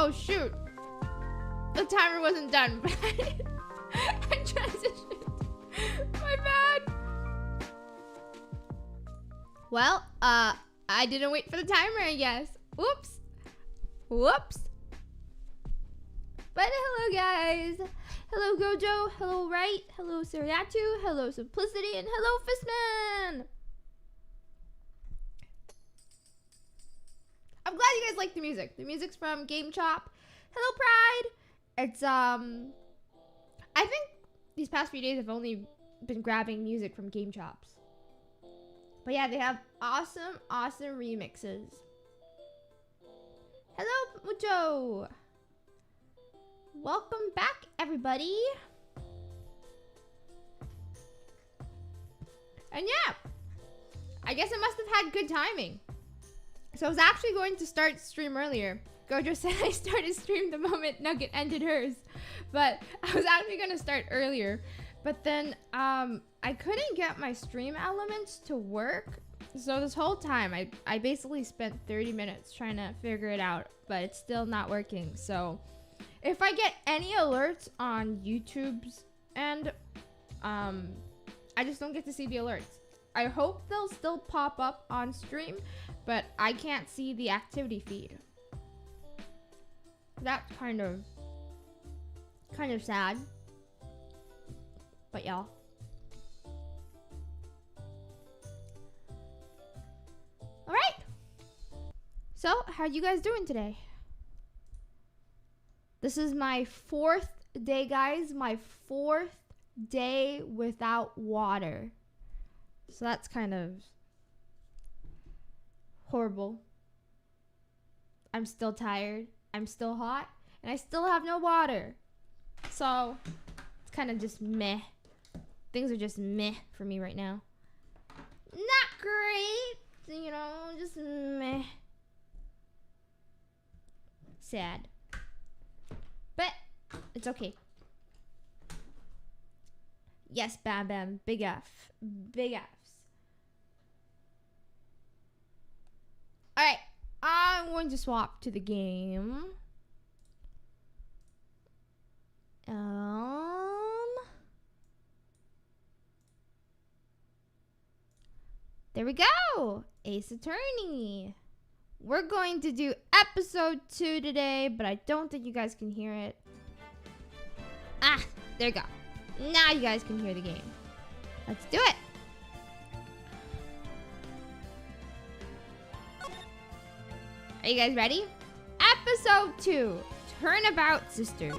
Oh, shoot. The timer wasn't done. I transitioned. My bad. Well, I didn't wait for the timer, I guess. Whoops. Whoops. But hello, guys. Hello, Gojo. Hello, Wright. Hello, Sariatu. Hello, Simplicity. And hello, Fistman. I'm glad you guys like the music. The music's from Game Chop. Hello, Pride. It's, I think these past few days I've only been grabbing music from Game Chops. But yeah, they have awesome, awesome remixes. Hello, Mucho. Welcome back, everybody. And yeah, I guess I must have had good timing. So I was actually going to start stream earlier. Gojo said I started stream the moment Nugget ended hers. But I was actually going to start earlier. But then I couldn't get my stream elements to work. So this whole time, I basically spent 30 minutes trying to figure it out. But it's still not working. So if I get any alerts on YouTube's end, I just don't get to see the alerts. I hope they'll still pop up on stream, but I can't see the activity feed. That's kind of sad. But y'all. All right. So, how you guys doing today? This is my 4th day, guys. My 4th day without water. So that's kind of horrible. I'm still tired. I'm still hot. And I still have no water. So it's kind of just meh. Things are just meh for me right now. Not great. You know, just meh. Sad. But it's okay. Yes, Bam Bam. Big F. Big Fs. Alright. I'm going to swap to the game. There we go. Ace Attorney. We're going to do episode 2 today, but I don't think you guys can hear it. Ah, there you go. Now you guys can hear the game. Let's do it. Are you guys ready? Episode 2, Turnabout Sisters.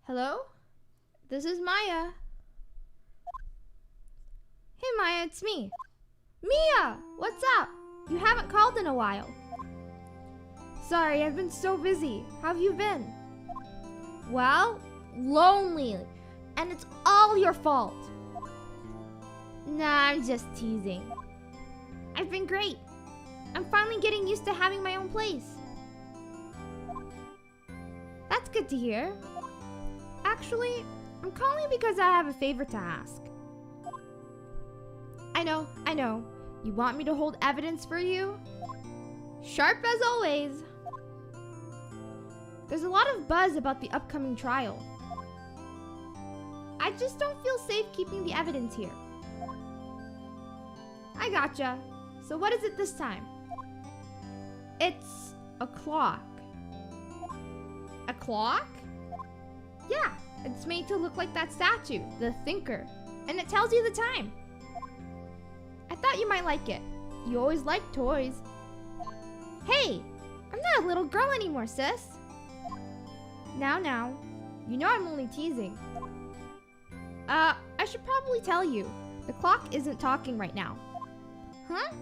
Hello? This is Maya. Hey Maya, it's me. Mia! What's up? You haven't called in a while. Sorry, I've been so busy. How have you been? Well, lonely. And it's all your fault. Nah, I'm just teasing. I've been great. I'm finally getting used to having my own place. That's good to hear. Actually, I'm calling because I have a favor to ask. I know. You want me to hold evidence for you? Sharp as always. There's a lot of buzz about the upcoming trial. I just don't feel safe keeping the evidence here. I gotcha. So what is it this time? It's a clock. A clock? Yeah, it's made to look like that statue, the Thinker, and it tells you the time. I thought you might like it. You always liked toys. Hey, I'm not a little girl anymore, sis. Now, you know I'm only teasing. I should probably tell you, the clock isn't talking right now. Huh?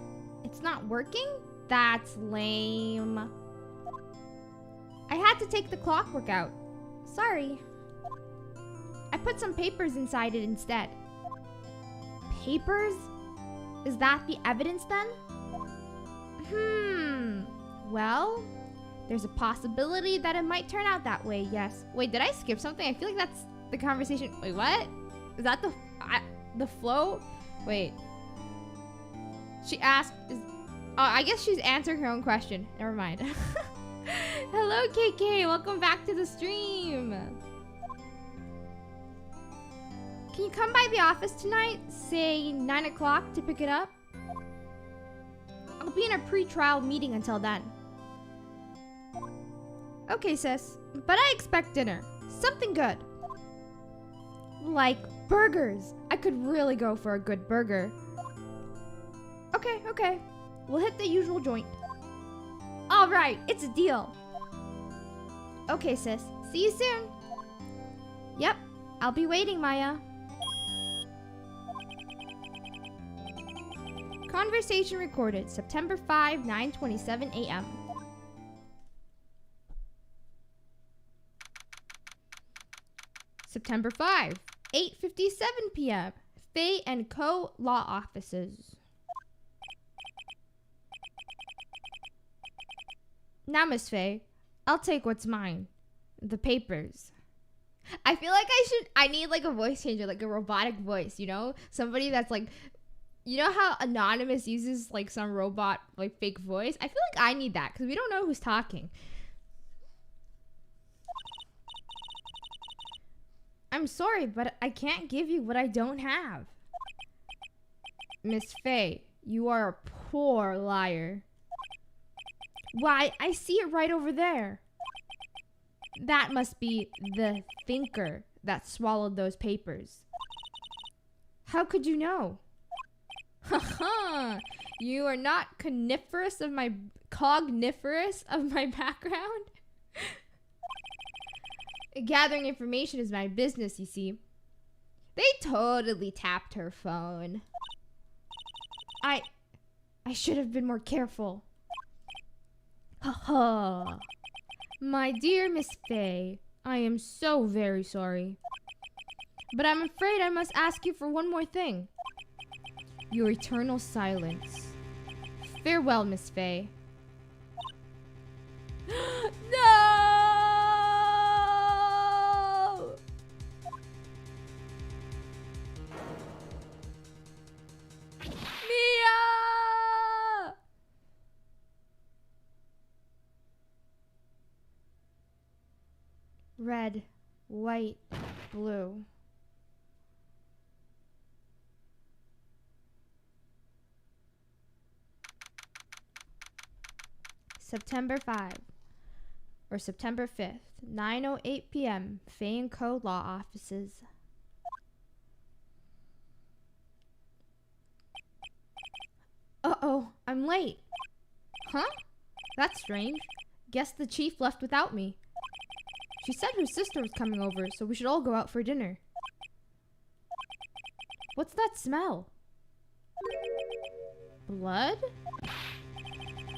It's not working? That's lame. I had to take the clockwork out. Sorry. I put some papers inside it instead. Papers? Is that the evidence then? Well, there's a possibility that it might turn out that way, yes. Wait, did I skip something? I feel like The conversation. Wait, what? Is that the flow? Wait. She asked. I guess she's answering her own question. Never mind. Hello, KK. Welcome back to the stream. Can you come by the office tonight? Say 9 o'clock to pick it up? I'll be in a pre-trial meeting until then. Okay, sis. But I expect dinner. Something good. Like burgers. I could really go for a good burger. Okay. We'll hit the usual joint. Alright, it's a deal. Okay, sis. See you soon. Yep, I'll be waiting, Maya. Conversation recorded September 5, 9:27 a.m. September 5, 8:57 p.m. Faye and Co. Law Offices. Now, Miss Faye, I'll take what's mine. The papers. I feel like I need like a voice changer, like a robotic voice, you know? Somebody that's like, you know how Anonymous uses like some robot, like fake voice? I feel like I need that because we don't know who's talking. I'm sorry, but I can't give you what I don't have. Miss Faye, you are a poor liar. Why, I see it right over there. That must be the thinker that swallowed those papers. How could you know? Haha, you are not cogniferous of my background? Gathering information is my business, you see. They totally tapped her phone. I should have been more careful. Haha. My dear Miss Faye, I am so very sorry. But I'm afraid I must ask you for one more thing. Your eternal silence. Farewell, Miss Faye. No! Mia! Red, white, blue. September 5, or September 5th, 9:08 p.m., Faye & Co. Law Offices. Uh-oh, I'm late. Huh? That's strange. Guess the chief left without me. She said her sister was coming over, so we should all go out for dinner. What's that smell? Blood?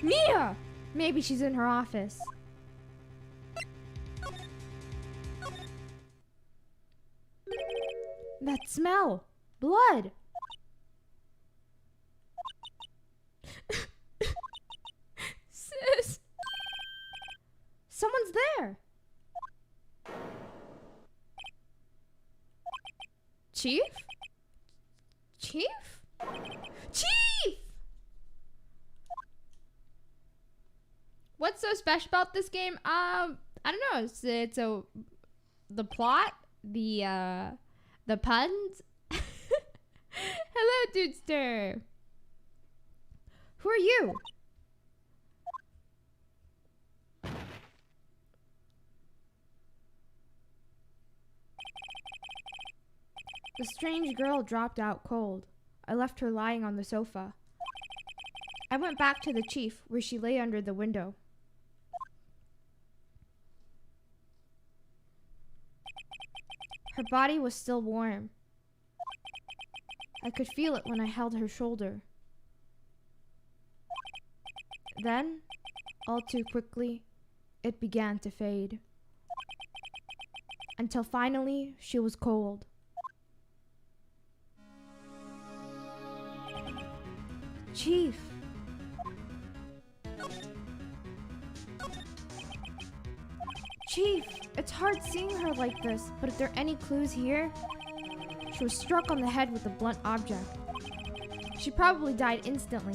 Mia! Maybe she's in her office. That smell! Blood! Sis! Someone's there! Chief? Chief? Chief! What's so special about this game? I don't know. It's the plot, the puns. Hello, Dudester. Who are you? The strange girl dropped out cold. I left her lying on the sofa. I went back to the chief, where she lay under the window. Her body was still warm. I could feel it when I held her shoulder. Then, all too quickly, it began to fade. Until finally, she was cold. Chief! Chief! It's hard seeing her like this, but if there are any clues here... She was struck on the head with a blunt object. She probably died instantly.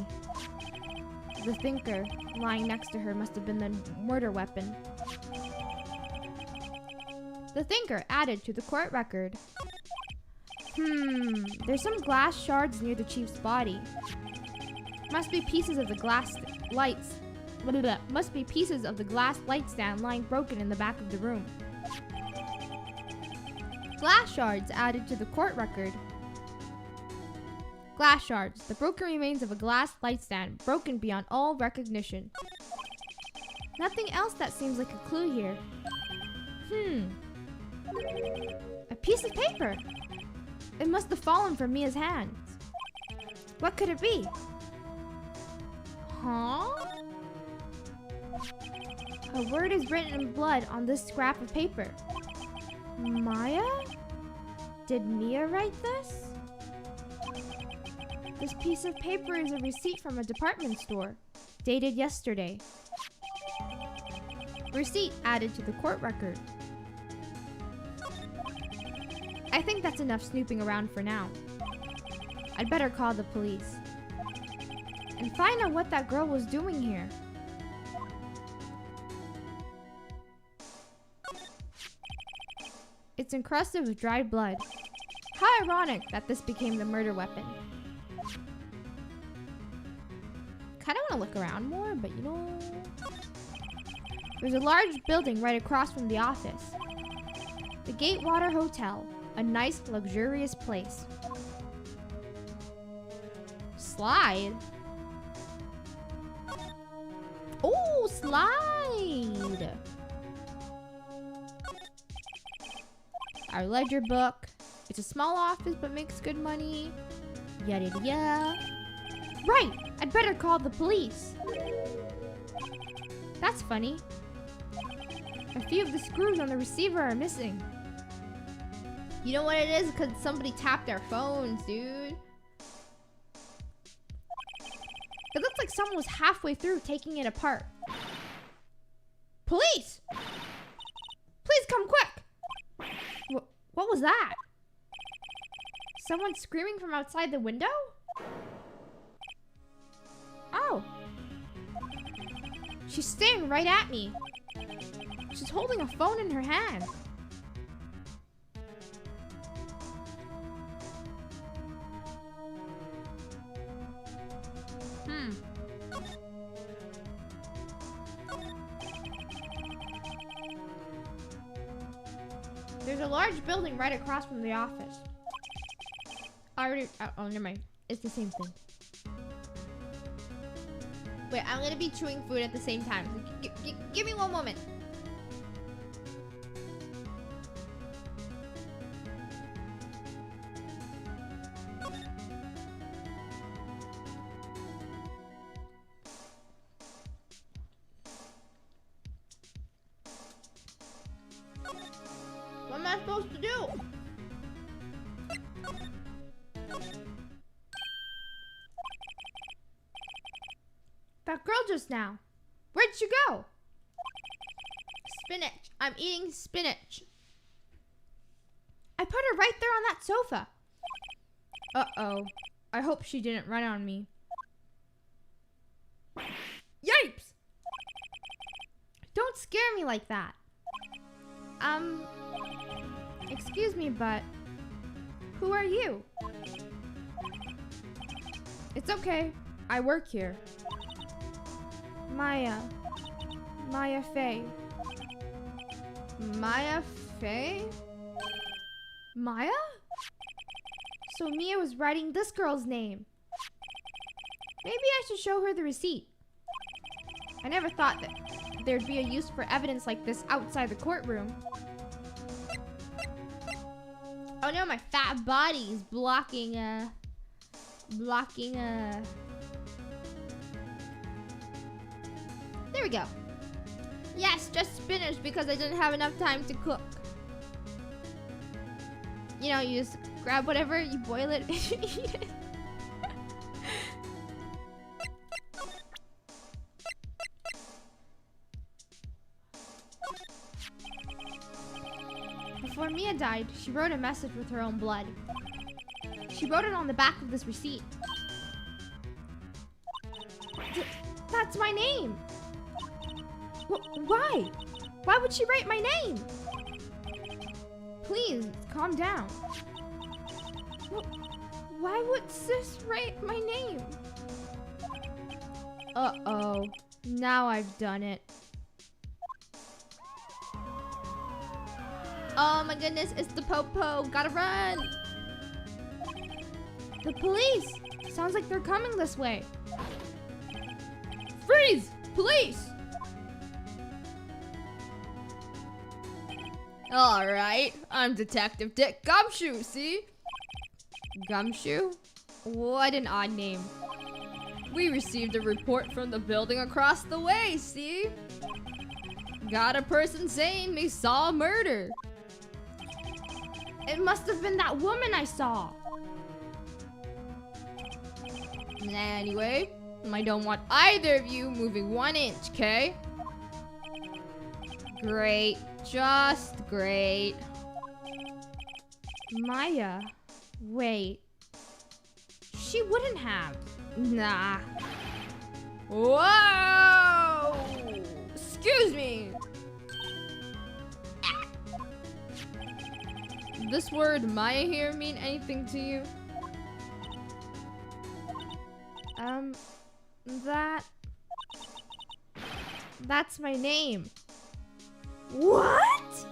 The thinker lying next to her must have been the murder weapon. The thinker added to the court record. There's some glass shards near the chief's body. Must be pieces of the glass lights. Must be pieces of the glass light stand lying broken in the back of the room. Glass shards added to the court record. Glass shards, the broken remains of a glass light stand, broken beyond all recognition. Nothing else that seems like a clue here. A piece of paper. It must have fallen from Mia's hands. What could it be? Huh? A word is written in blood on this scrap of paper. Maya? Did Mia write this? This piece of paper is a receipt from a department store, dated yesterday. Receipt added to the court record. I think that's enough snooping around for now. I'd better call the police and find out what that girl was doing here. It's encrusted with dried blood. How ironic that this became the murder weapon. Kinda wanna look around more, but you know... There's a large building right across from the office. The Gatewater Hotel, a nice, luxurious place. Slide? Oh, slide! Our ledger book. It's a small office but makes good money. Yada yada yada. Right! I'd better call the police. That's funny. A few of the screws on the receiver are missing. You know what it is? Because somebody tapped their phones, dude. It looks like someone was halfway through taking it apart. Police! Please come quick! What was that? Someone screaming from outside the window? Oh. She's staring right at me. She's holding a phone in her hand. There's a large building right across from the office. Oh, never mind. It's the same thing. Wait, I'm gonna be chewing food at the same time. Give me one moment. What am I supposed to do? That girl just now. Where'd she go? Spinach. I'm eating spinach. I put her right there on that sofa. Uh-oh. I hope she didn't run on me. Yipes! Don't scare me like that. Excuse me, but who are you? It's okay. I work here. Maya Fey. Maya Fey? Maya? So Mia was writing this girl's name. Maybe I should show her the receipt. I never thought that there'd be a use for evidence like this outside the courtroom. Oh no, my fat body is blocking. There we go. Yes, just spinach because I didn't have enough time to cook. You know, you just grab whatever, you boil it, and you eat it. died, she wrote a message with her own blood. She wrote it on the back of this receipt. That's my name! Why? Why would she write my name? Please, calm down. Why would sis write my name? Uh-oh. Now I've done it. Oh my goodness, it's the Popo. Gotta run! The police! Sounds like they're coming this way. Freeze! Police! Alright, I'm Detective Dick Gumshoe, see? Gumshoe? What an odd name. We received a report from the building across the way, see? Got a person saying they saw a murder. It must have been that woman I saw. Anyway, I don't want either of you moving 1 inch, okay? Great. Just great. Maya. Wait. She wouldn't have. Nah. Whoa! Excuse me. This word Maya here mean anything to you? That's my name. What?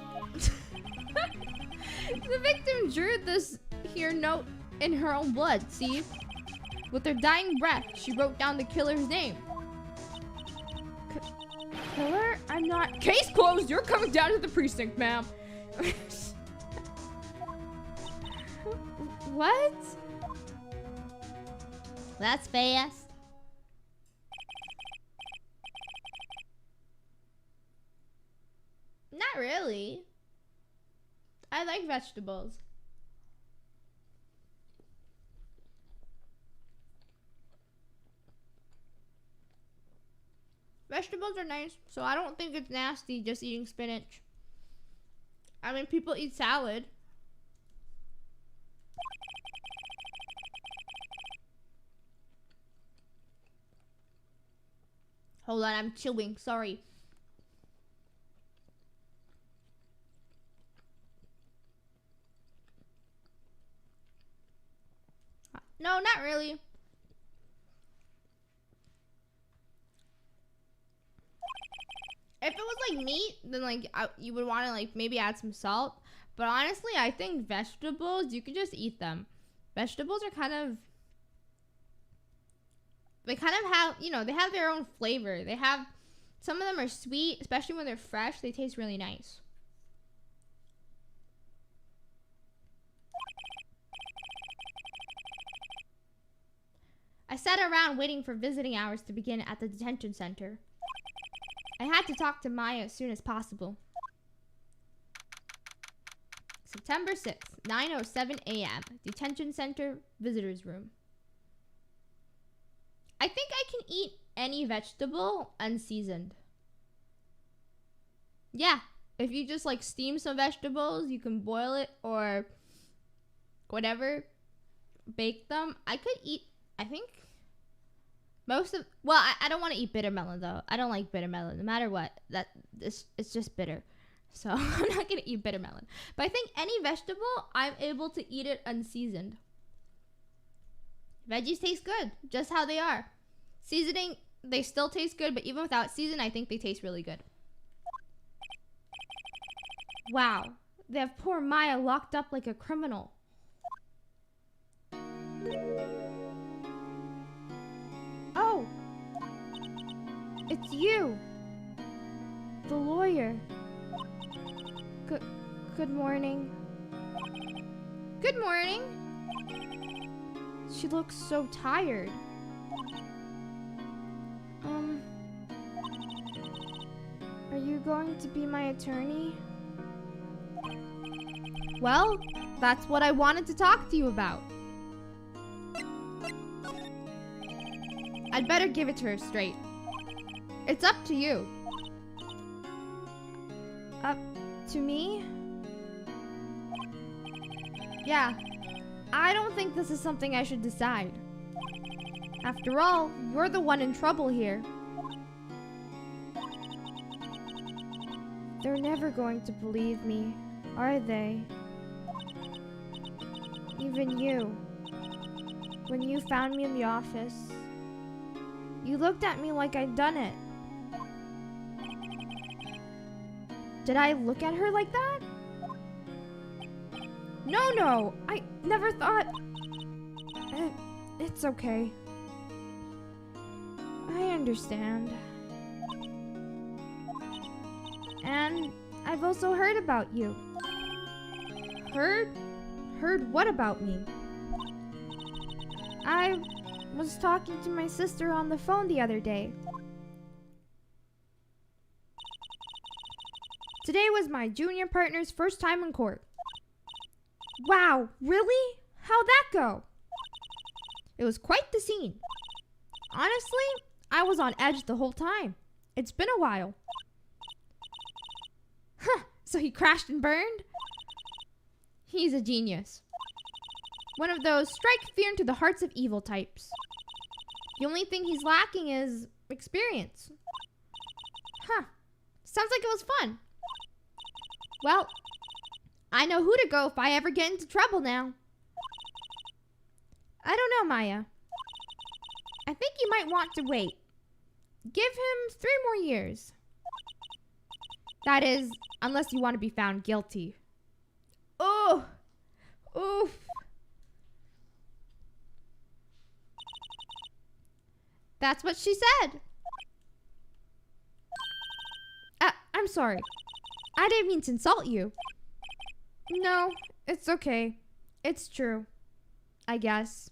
The victim drew this here note in her own blood, see? With her dying breath, she wrote down the killer's name. Killer? I'm not— Case closed! You're coming down to the precinct, ma'am. What? That's fast. Not really. I like vegetables. Vegetables are nice, so I don't think it's nasty just eating spinach. I mean, people eat salad. Hold on, I'm chewing, sorry. No, not really. If it was like meat, then like you would want to like maybe add some salt. But honestly, I think vegetables, you could just eat them. Vegetables are they kind of have, you know, they have their own flavor. They have, some of them are sweet, especially when they're fresh. They taste really nice. I sat around waiting for visiting hours to begin at the detention center. I had to talk to Maya as soon as possible. September 6th, 9:07 a.m. Detention Center, Visitors Room. I think I can eat any vegetable unseasoned. Yeah, if you just like steam some vegetables, you can boil it or whatever, bake them. I could eat, I think, most of, well, I don't want to eat bitter melon though. I don't like bitter melon, no matter what. It's just bitter. So I'm not gonna eat bitter melon. But I think any vegetable, I'm able to eat it unseasoned. Veggies taste good, just how they are. Seasoning, they still taste good, but even without season, I think they taste really good. Wow, they have poor Maya locked up like a criminal. Oh, it's you, the lawyer. Good morning. Good morning. She looks so tired. Are you going to be my attorney? Well, that's what I wanted to talk to you about. I'd better give it to her straight. It's up to you. Up to me? Yeah, I don't think this is something I should decide. After all, you're the one in trouble here. They're never going to believe me, are they? Even you. When you found me in the office, you looked at me like I'd done it. Did I look at her like that? No, I never thought... It's okay. I understand. And I've also heard about you. Heard? Heard what about me? I was talking to my sister on the phone the other day. Today was my junior partner's first time in court. Wow, really? How'd that go? It was quite the scene. Honestly, I was on edge the whole time. It's been a while. Huh, so he crashed and burned? He's a genius. One of those strike fear into the hearts of evil types. The only thing he's lacking is experience. Huh, sounds like it was fun. Well, I know who to go if I ever get into trouble now. I don't know, Maya. I think you might want to wait. Give him 3 more years. That is, unless you want to be found guilty. Oh! Oof! That's what she said. I'm sorry. I didn't mean to insult you. No, it's okay. It's true. I guess.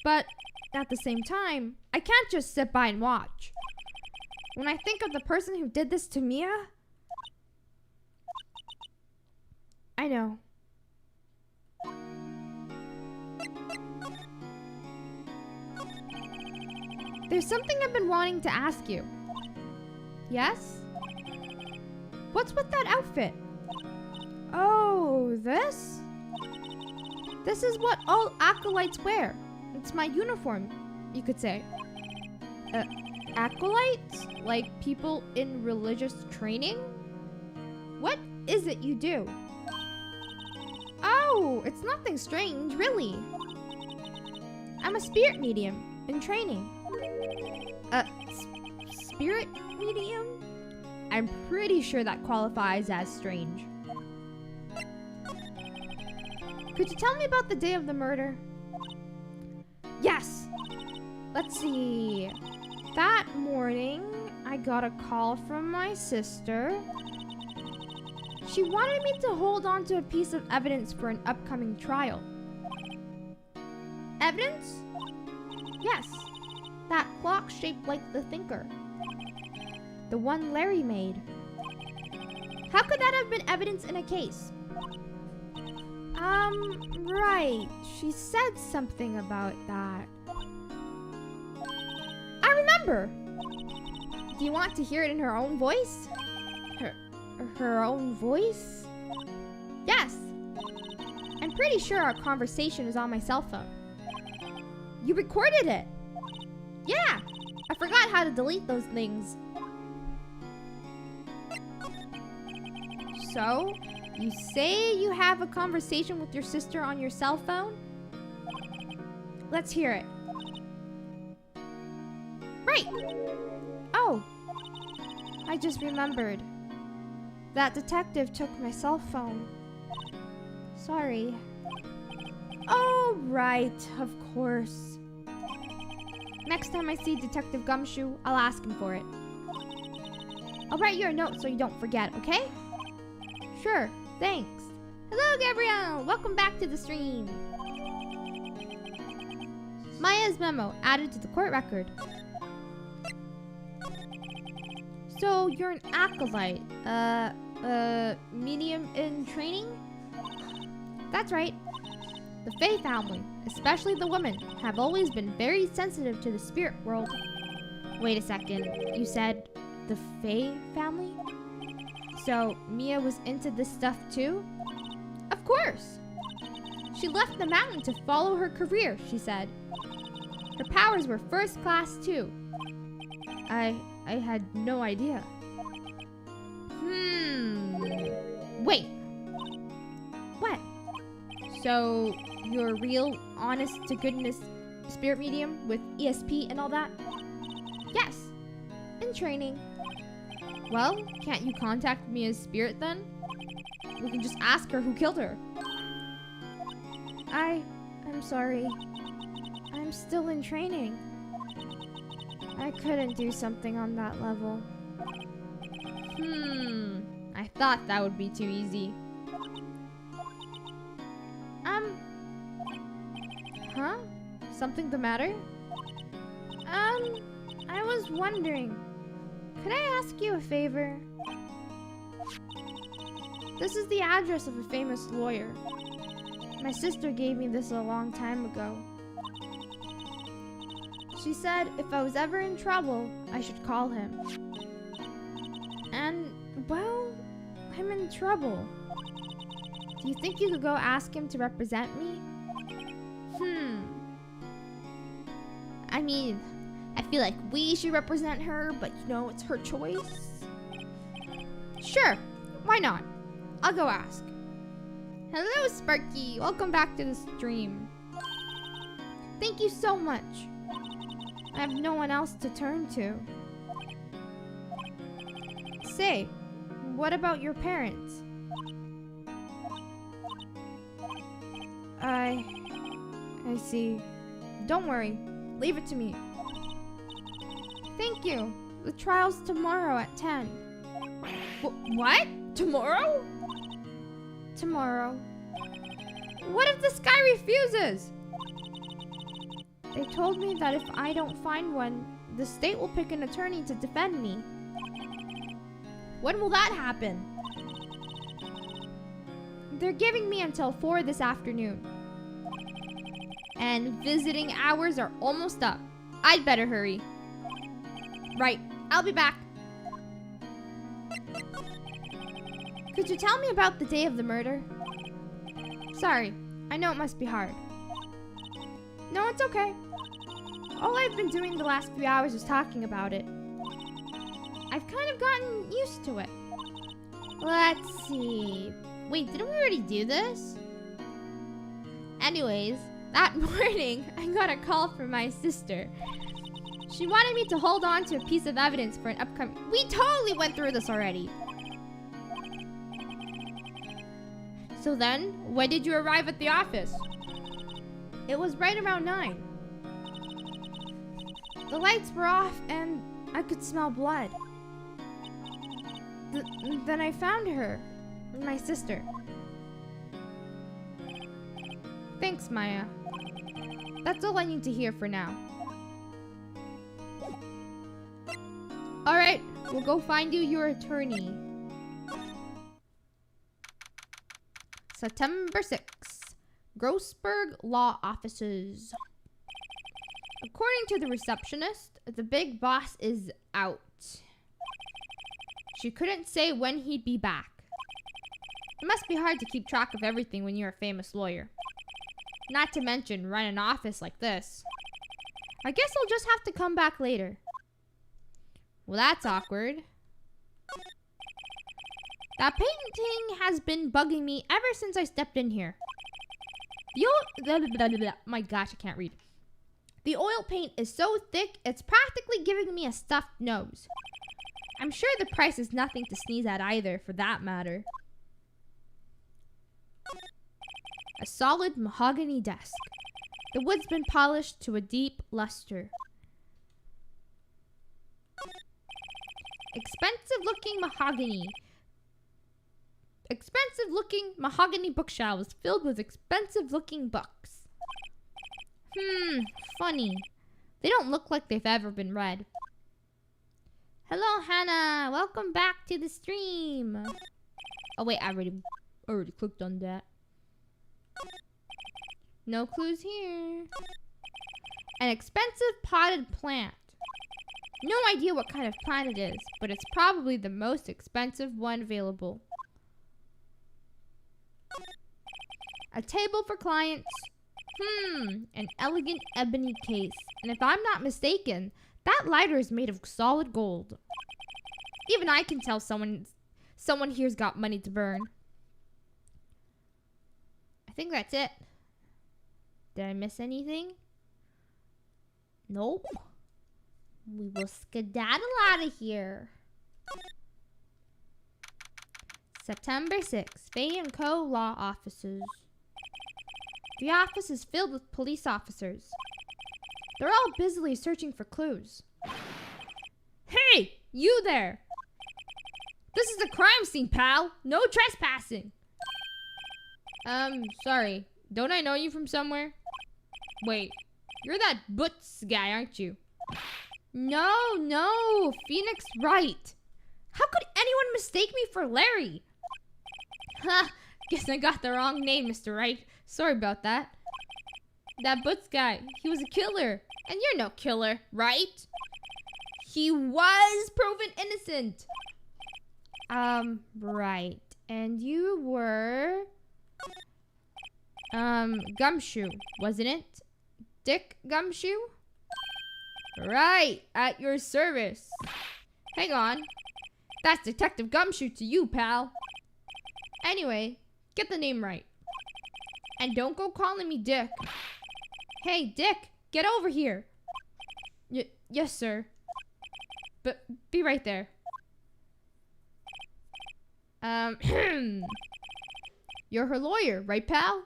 But at the same time, I can't just sit by and watch. When I think of the person who did this to Mia, I know. There's something I've been wanting to ask you. Yes? What's with that outfit? Oh, this? This is what all acolytes wear. It's my uniform, you could say. Acolytes? Like people in religious training? What is it you do? Oh, it's nothing strange, really. I'm a spirit medium in training. Spirit medium? I'm pretty sure that qualifies as strange. Could you tell me about the day of the murder? Yes! Let's see. That morning, I got a call from my sister. She wanted me to hold on to a piece of evidence for an upcoming trial. Evidence? Yes. That clock shaped like the thinker. The one Larry made. How could that have been evidence in a case? Right. She said something about that. I remember! Do you want to hear it in her own voice? Her own voice? Yes! I'm pretty sure our conversation is on my cell phone. You recorded it? Yeah! I forgot how to delete those things. So, you say you have a conversation with your sister on your cell phone? Let's hear it. Right! Oh, I just remembered. That detective took my cell phone. Sorry. Oh, right, of course. Next time I see Detective Gumshoe, I'll ask him for it. I'll write you a note so you don't forget, okay? Sure, thanks. Hello, Gabrielle! Welcome back to the stream. Maya's memo added to the court record. So, you're an acolyte. Medium in training? That's right. The Fae family, especially the women, have always been very sensitive to the spirit world. Wait a second, you said the Fae family? So, Mia was into this stuff too? Of course! She left the mountain to follow her career, she said. Her powers were first class too. I had no idea. Wait. What? So, you're a real, honest-to-goodness spirit medium with ESP and all that? Yes. In training. Well, can't you contact me as spirit then? We can just ask her who killed her. I'm sorry. I'm still in training. I couldn't do something on that level. I thought that would be too easy. Huh? Something the matter? I was wondering, could I ask you a favor? This is the address of a famous lawyer. My sister gave me this a long time ago. She said if I was ever in trouble, I should call him. And, well, I'm in trouble. Do you think you could go ask him to represent me? I mean, I feel like we should represent her, but you know, it's her choice. Sure, why not? I'll go ask. Hello, Sparky. Welcome back to the stream. Thank you so much. I have no one else to turn to. Say, what about your parents? I see. Don't worry. Leave it to me. Thank you. The trial's tomorrow at 10. What? Tomorrow? Tomorrow. What if this guy refuses? They told me that if I don't find one, the state will pick an attorney to defend me. When will that happen? They're giving me until 4 this afternoon. And visiting hours are almost up. I'd better hurry. Right, I'll be back. Could you tell me about the day of the murder? Sorry, I know it must be hard. No, it's okay. All I've been doing the last few hours is talking about it. I've kind of gotten used to it. Let's see. Wait, didn't we already do this? Anyways, that morning, I got a call from my sister. She wanted me to hold on to a piece of evidence for an upcoming... We totally went through this already. So then, when did you arrive at the office? It was right around 9. The lights were off and I could smell blood. Then I found her, my sister. Thanks, Maya. That's all I need to hear for now. Alright, we'll go find you your attorney. September 6th. Grossberg Law Offices. According to the receptionist, the big boss is out. She couldn't say when he'd be back. It must be hard to keep track of everything when you're a famous lawyer. Not to mention run an office like this. I guess I'll just have to come back later. Well, that's awkward. That painting has been bugging me ever since I stepped in here. My gosh, I can't read. The oil paint is so thick, it's practically giving me a stuffed nose. I'm sure the price is nothing to sneeze at either, for that matter. A solid mahogany desk. The wood's been polished to a deep luster. Expensive-looking mahogany bookshelves filled with expensive-looking books. Funny. They don't look like they've ever been read. Hello, Hannah. Welcome back to the stream. Oh, wait, I already clicked on that. No clues here. An expensive potted plant. No idea what kind of plant it is, but it's probably the most expensive one available. A table for clients. An elegant ebony case. And if I'm not mistaken, that lighter is made of solid gold. Even I can tell someone here's got money to burn. I think that's it. Did I miss anything? Nope. We will skedaddle out of here. September 6th, Faye & Co. Law Offices. The office is filled with police officers. They're all busily searching for clues. Hey, you there! This is a crime scene, pal. No trespassing. Sorry. Don't I know you from somewhere? Wait, you're that Butts guy, aren't you? No, Phoenix Wright. How could anyone mistake me for Larry? Ha, guess I got the wrong name, Mr. Wright. Sorry about that. That Butts guy, he was a killer. And you're no killer, right? He was proven innocent. Right. And you were... Gumshoe, wasn't it? Dick Gumshoe? Right, at your service. Hang on. That's Detective Gumshoe to you, pal. Anyway, get the name right. And don't go calling me Dick. Hey, Dick, get over here. Yes, sir. But be right there. You're her lawyer, right, pal?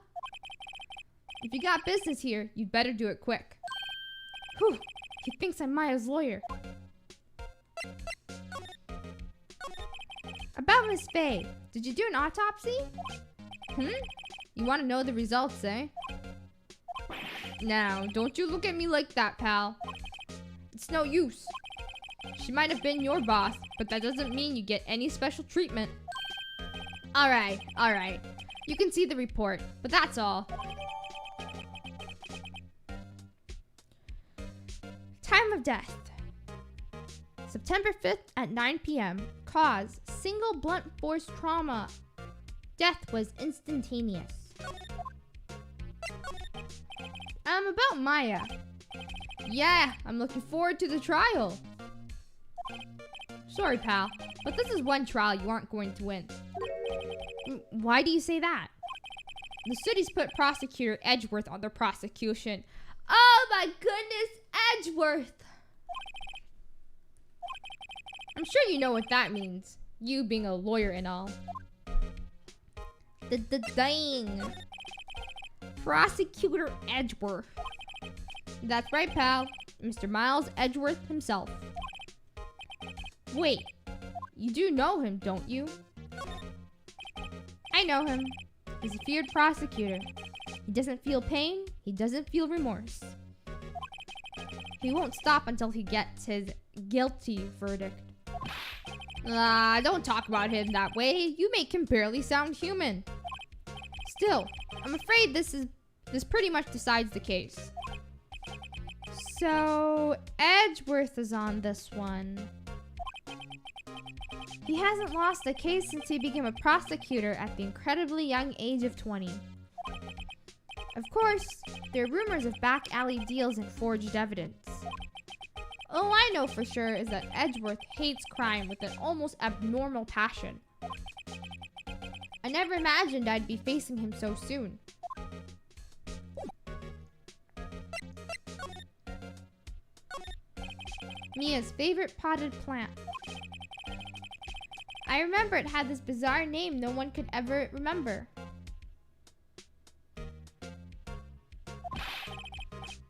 If you got business here, you'd better do it quick. Whew, he thinks I'm Maya's lawyer. About Miss Faye, did you do an autopsy? You want to know the results, eh? Now, don't you look at me like that, pal. It's no use. She might have been your boss, but that doesn't mean you get any special treatment. Alright. You can see the report, but that's all. Time of death. September 5th at 9 p.m. Cause, single blunt force trauma. Death was instantaneous. About Maya. Yeah, I'm looking forward to the trial. Sorry, pal, but this is one trial you aren't going to win. Why do you say that? The city's put prosecutor Edgeworth on their prosecution. Oh my goodness, Edgeworth! I'm sure you know what that means. You being a lawyer and all. Dang. Prosecutor Edgeworth. That's right, pal. Mr. Miles Edgeworth himself. Wait, you do know him, don't you? I know him. He's a feared prosecutor. He doesn't feel pain. He doesn't feel remorse. He won't stop until he gets his guilty verdict. Don't talk about him that way. You make him barely sound human. Still, I'm afraid this pretty much decides the case. So, Edgeworth is on this one. He hasn't lost a case since he became a prosecutor at the incredibly young age of 20. Of course, there are rumors of back alley deals and forged evidence. All I know for sure is that Edgeworth hates crime with an almost abnormal passion. I never imagined I'd be facing him so soon. Mia's favorite potted plant. I remember it had this bizarre name no one could ever remember.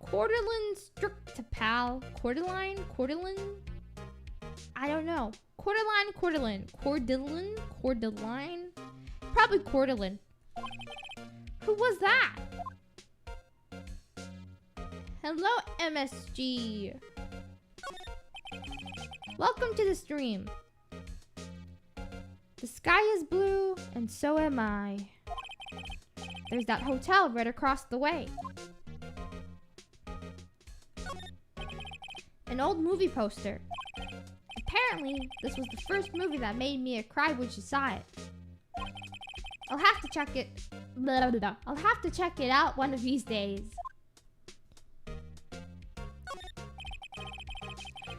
Cordyline strictipal. Cordyline? I don't know. Cordyline. Probably Cordyline. Who was that? Hello, MSG. Welcome to the stream. The sky is blue, and so am I. There's that hotel right across the way. An old movie poster. Apparently, this was the first movie that made Mia cry when she saw it. I'll have to check it. blah, blah, blah. I'll have to check it out one of these days.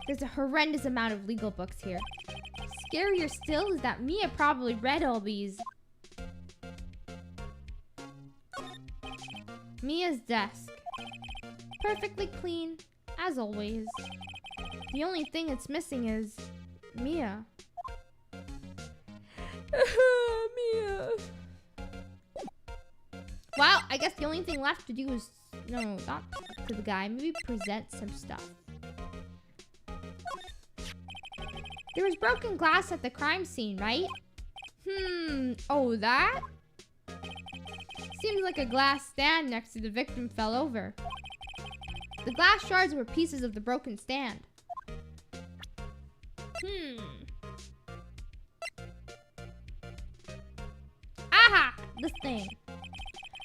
There's a horrendous amount of legal books here. Scarier still is that Mia probably read all these. Mia's desk. Perfectly clean, as always. The only thing it's missing is Mia. Mia. Wow, I guess the only thing left to do is, no, not talk to the guy. Maybe present some stuff. There was broken glass at the crime scene, right? Oh, that? Seems like a glass stand next to the victim fell over. The glass shards were pieces of the broken stand. Aha! This thing.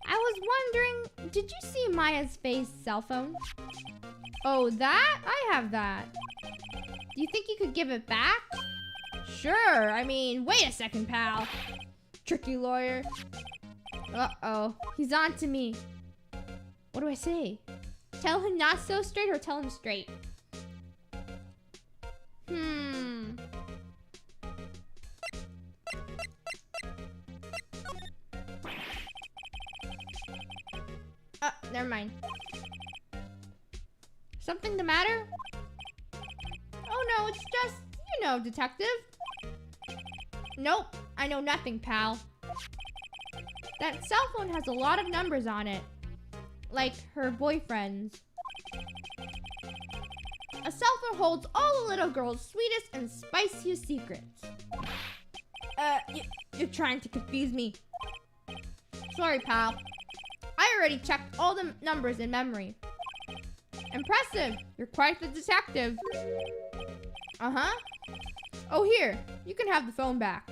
I was wondering, did you see Maya's face cell phone? Oh, that? I have that. Do you think you could give it back? Sure, I mean, wait a second, pal. Tricky lawyer. Uh-oh, he's on to me. What do I say? Tell him not so straight or tell him straight? Never mind. Something the matter? Oh no, it's just, you know, detective. Nope, I know nothing, pal. That cell phone has a lot of numbers on it. Like her boyfriend's. A cell phone holds all the little girl's sweetest and spiciest secrets. You're trying to confuse me. Sorry, pal. I already checked all the numbers in memory. Impressive. You're quite the detective. Uh-huh. Oh, here. You can have the phone back.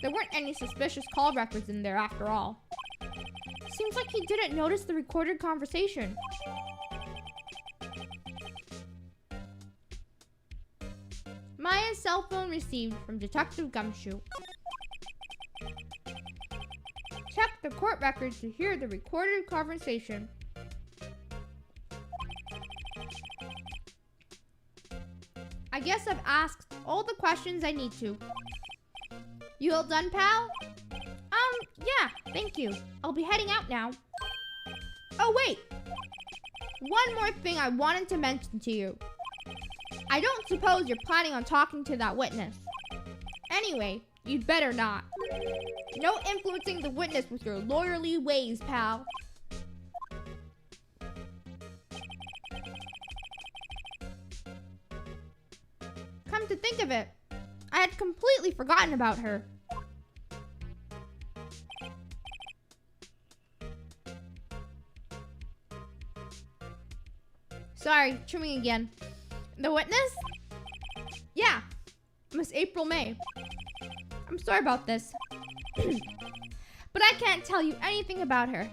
There weren't any suspicious call records in there after all. Seems like he didn't notice the recorded conversation. Maya's cell phone received from Detective Gumshoe. Check the court records to hear the recorded conversation. I guess I've asked all the questions I need to. You all done, pal? Yeah, thank you. I'll be heading out now. Oh, wait. One more thing I wanted to mention to you. I don't suppose you're planning on talking to that witness. Anyway, you'd better not. No influencing the witness with your lawyerly ways, pal. Come to think of it, I had completely forgotten about her. Sorry, trimming again. The witness? Yeah, Miss April May. I'm sorry about this. But I can't tell you anything about her.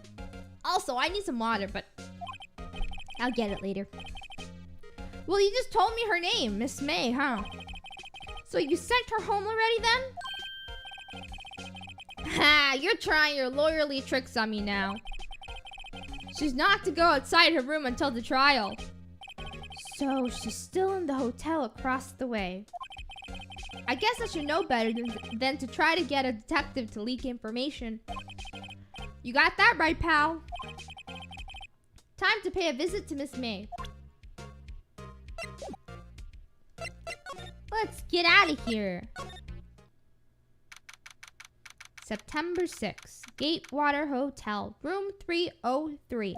Also, I need some water, but I'll get it later. Well, you just told me her name, Miss May, huh? So you sent her home already then? Ha, you're trying your lawyerly tricks on me now. She's not to go outside her room until the trial. So she's still in the hotel across the way. I guess I should know better than to try to get a detective to leak information. You got that right, pal. Time to pay a visit to Miss May. Let's get out of here. September 6th, Gatewater Hotel, room 303.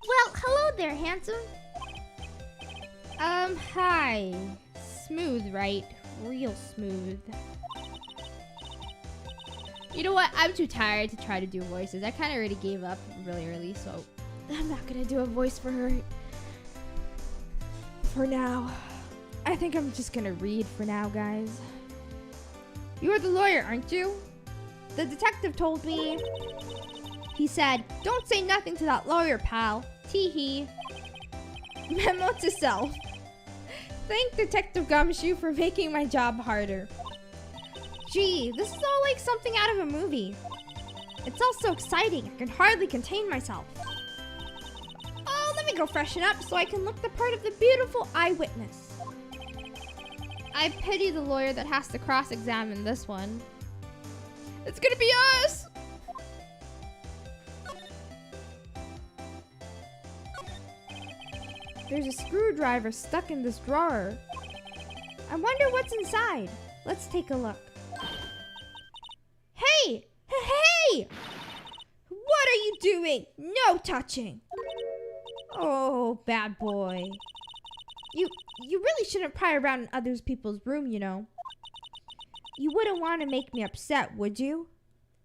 Well, hello there, handsome. Hi. Smooth, right? Real smooth. You know what? I'm too tired to try to do voices. I kind of already gave up really early, so I'm not gonna do a voice for her for now. I think I'm just gonna read for now, guys. You're the lawyer, aren't you? The detective told me. He said, don't say nothing to that lawyer, pal. Tee-hee. Memo to self. Thank Detective Gumshoe for making my job harder. Gee, this is all like something out of a movie. It's all so exciting, I can hardly contain myself. Oh, let me go freshen up so I can look the part of the beautiful eyewitness. I pity the lawyer that has to cross-examine this one. It's gonna be us! There's a screwdriver stuck in this drawer. I wonder what's inside. Let's take a look. Hey! Hey! What are you doing? No touching! Oh, bad boy. You really shouldn't pry around in other people's room, you know. You wouldn't want to make me upset, would you?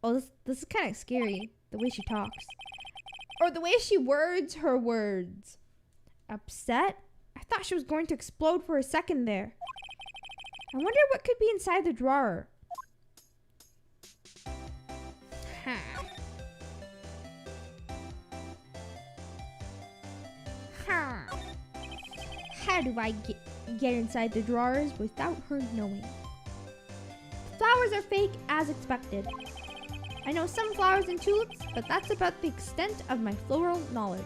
Oh, this is kind of scary, the way she talks. Or the way she words her words. Upset? I thought she was going to explode for a second there. I wonder what could be inside the drawer. How do I get inside the drawers without her knowing? The flowers are fake as expected. I know some flowers and tulips, but that's about the extent of my floral knowledge.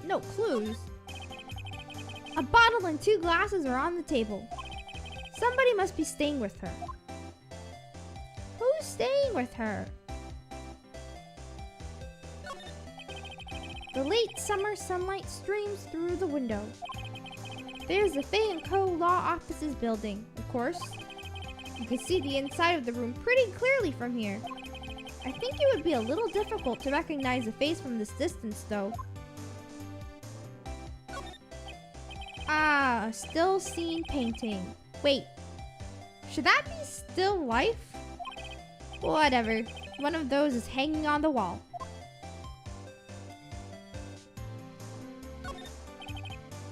No clues. A bottle and 2 glasses are on the table. Somebody must be staying with her. Who's staying with her? The late summer sunlight streams through the window. There's the Fay & Co. Law Offices building, of course. You can see the inside of the room pretty clearly from here. I think it would be a little difficult to recognize a face from this distance, though. Ah, a still scene painting. Wait, should that be still life? Whatever, one of those is hanging on the wall.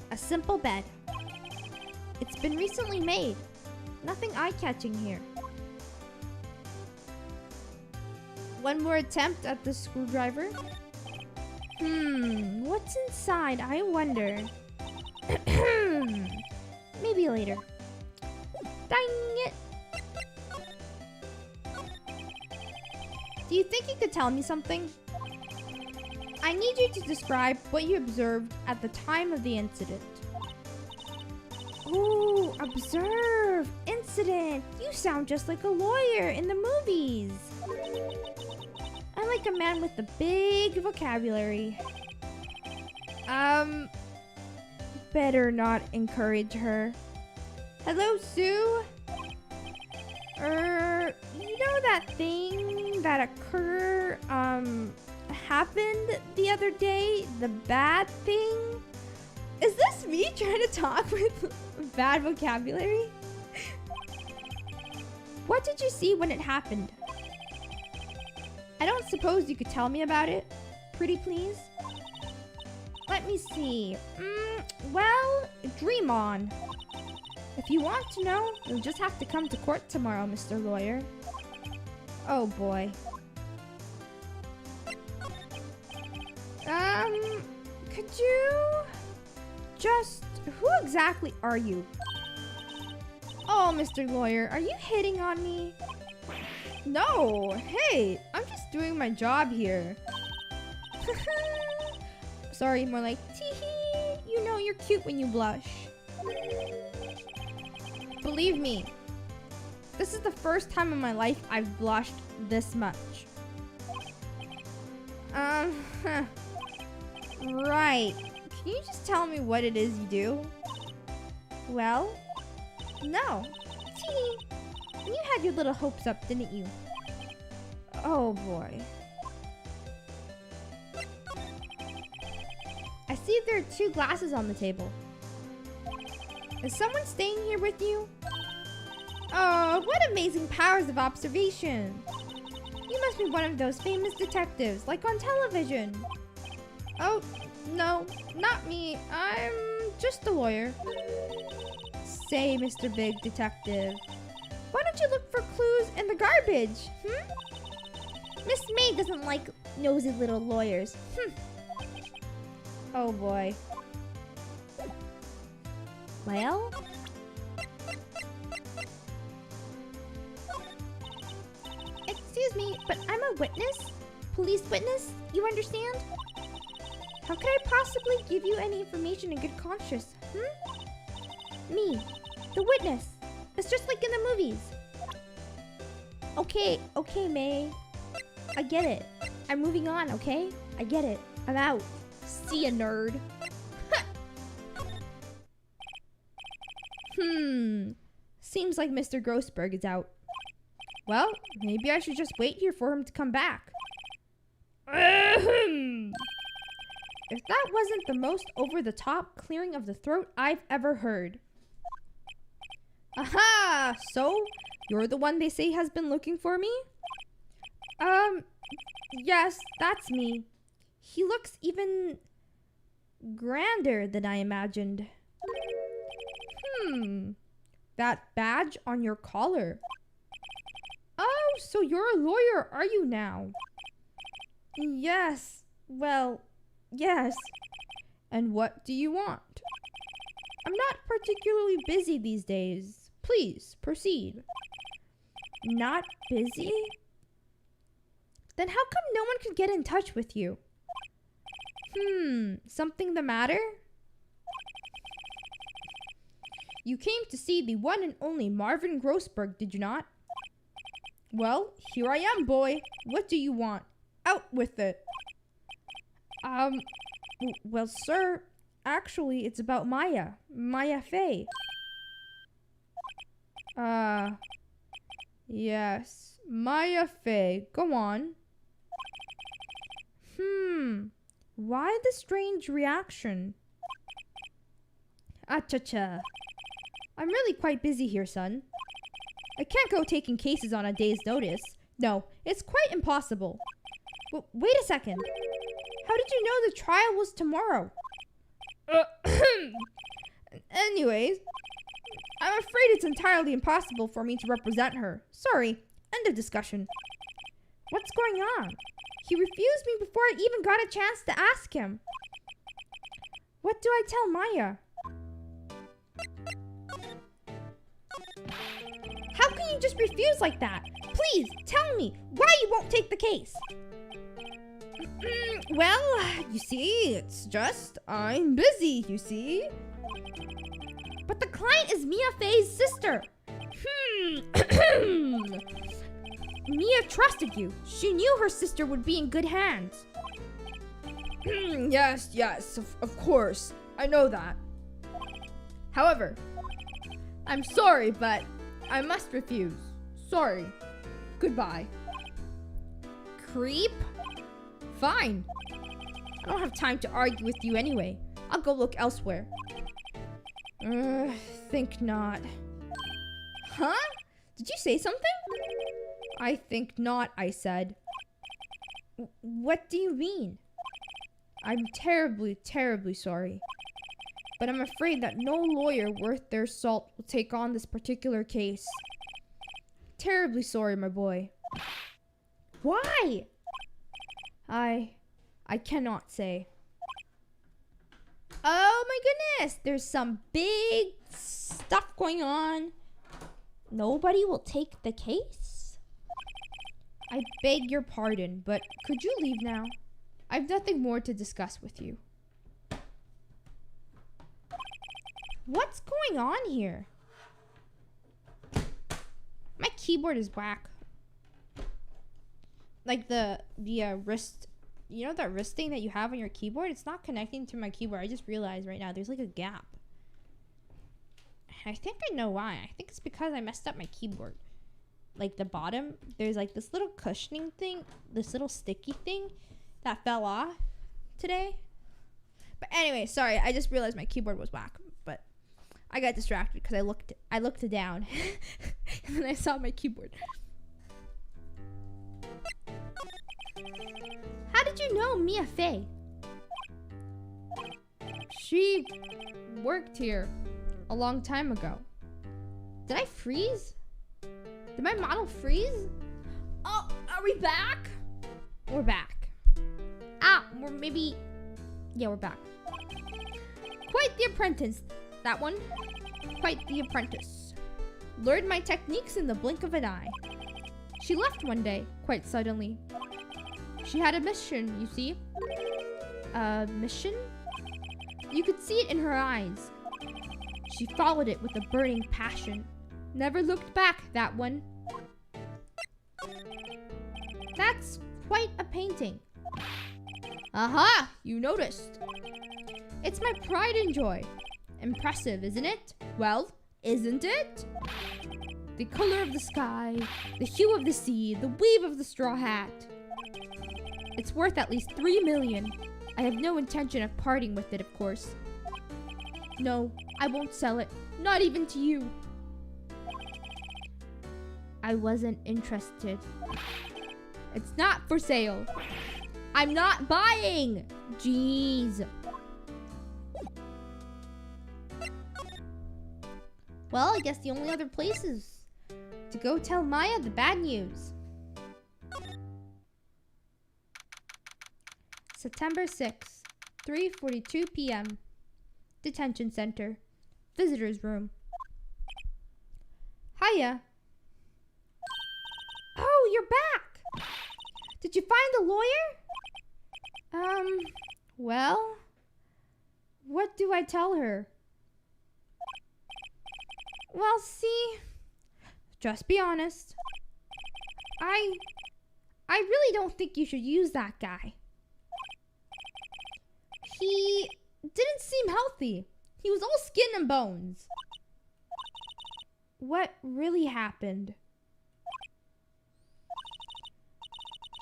A simple bed. It's been recently made. Nothing eye-catching here. One more attempt at the screwdriver. What's inside, I wonder? Maybe later. Dang it! Do you think you could tell me something? I need you to describe what you observed at the time of the incident. Ooh, observe! Incident! You sound just like a lawyer in the movies. I like a man with a big vocabulary. Better not encourage her. Hello, Sue? You know that thing that happened the other day? The bad thing? Is this me trying to talk with bad vocabulary? What did you see when it happened? I don't suppose you could tell me about it? Pretty please? Let me see. Well, dream on. If you want to know, you'll just have to come to court tomorrow, Mr. Lawyer. Oh boy. Could you just... Who exactly are you? Oh, Mr. Lawyer, are you hitting on me? No, hey, I'm just doing my job here. Sorry, more like tee-hee. You know you're cute when you blush. Believe me, this is the first time in my life I've blushed this much. Right. Can you just tell me what it is you do? Well, no. Tee. You had your little hopes up, didn't you? Oh boy. I see there are 2 glasses on the table. Is someone staying here with you? Oh, what amazing powers of observation. You must be one of those famous detectives, like on television. Oh, no, not me. I'm just a lawyer. Say, Mr. Big Detective, why don't you look for clues in the garbage? Miss May doesn't like nosy little lawyers. Oh boy. Well, Excuse me, but I'm a witness? Police witness? You understand? How could I possibly give you any information in good conscience? Me, the witness. It's just like in the movies. Okay, May. I get it. I'm moving on, okay? I get it. I'm out. See ya, nerd. Seems like Mr. Grossberg is out. Well, maybe I should just wait here for him to come back. If that wasn't the most over-the-top clearing of the throat I've ever heard. Aha! So, you're the one they say has been looking for me? Yes, that's me. He looks even grander than I imagined. That badge on your collar. Oh, so you're a lawyer, are you now? Yes. Well, yes. And what do you want? I'm not particularly busy these days. Please, proceed. Not busy? Then how come no one could get in touch with you? Something the matter? You came to see the one and only Marvin Grossberg, did you not? Well, here I am, boy. What do you want? Out with it. Well, sir, actually, it's about Maya. Maya Fey. Yes. Maya Fey. Go on. Why the strange reaction? Acha-cha. I'm really quite busy here, son. I can't go taking cases on a day's notice. No, it's quite impossible. Wait a second. How did you know the trial was tomorrow? Anyways, I'm afraid it's entirely impossible for me to represent her. Sorry. End of discussion. What's going on? He refused me before I even got a chance to ask him. What do I tell Maya? How can you just refuse like that? Please, tell me why you won't take the case. Well, you see, it's just, I'm busy, you see. But the client is Mia Fey's sister. Mia trusted you. She knew her sister would be in good hands. Yes, of course. I know that. However, I'm sorry, but I must refuse. Sorry. Goodbye. Creep? Fine. I don't have time to argue with you anyway. I'll go look elsewhere. Think not. Huh? Did you say something? I think not, I said. What do you mean? I'm terribly, terribly sorry. But I'm afraid that no lawyer worth their salt will take on this particular case. Terribly sorry, my boy. Why? I cannot say. Oh my goodness, there's some big stuff going on. Nobody will take the case? I beg your pardon, but could you leave now? I've nothing more to discuss with you. What's going on here? My keyboard is whack. Like the wrist, you know that wrist thing that you have on your keyboard? It's not connecting to my keyboard. I just realized right now there's like a gap. And I think I know why. I think it's because I messed up my keyboard. Like the bottom, there's like this little cushioning thing, this little sticky thing that fell off today. But anyway, sorry, I just realized my keyboard was whack. But I got distracted because I looked down and then I saw my keyboard. How did you know Mia Fey? She worked here a long time ago. Did I freeze? Did my model freeze? Oh, are we back? We're back. Or maybe... Yeah, we're back. Quite the apprentice, that one. Quite the apprentice. Learned my techniques in the blink of an eye. She left one day, quite suddenly. She had a mission, you see. A mission? You could see it in her eyes. She followed it with a burning passion. Never looked back, that one. That's quite a painting. Aha! You noticed. It's my pride and joy. Impressive, isn't it? Well, isn't it? The color of the sky, the hue of the sea, the weave of the straw hat. It's worth at least 3 million. I have no intention of parting with it, of course. No, I won't sell it. Not even to you. I wasn't interested. It's not for sale. I'm not buying. Jeez. Well, I guess the only other place is to go tell Maya the bad news. September 6th, 3:42 p.m. Detention Center. Visitor's room. Hiya. Oh, you're back. Did you find the lawyer? Well, what do I tell her? Well, see, just be honest. I really don't think you should use that guy. He didn't seem healthy. He was all skin and bones. What really happened?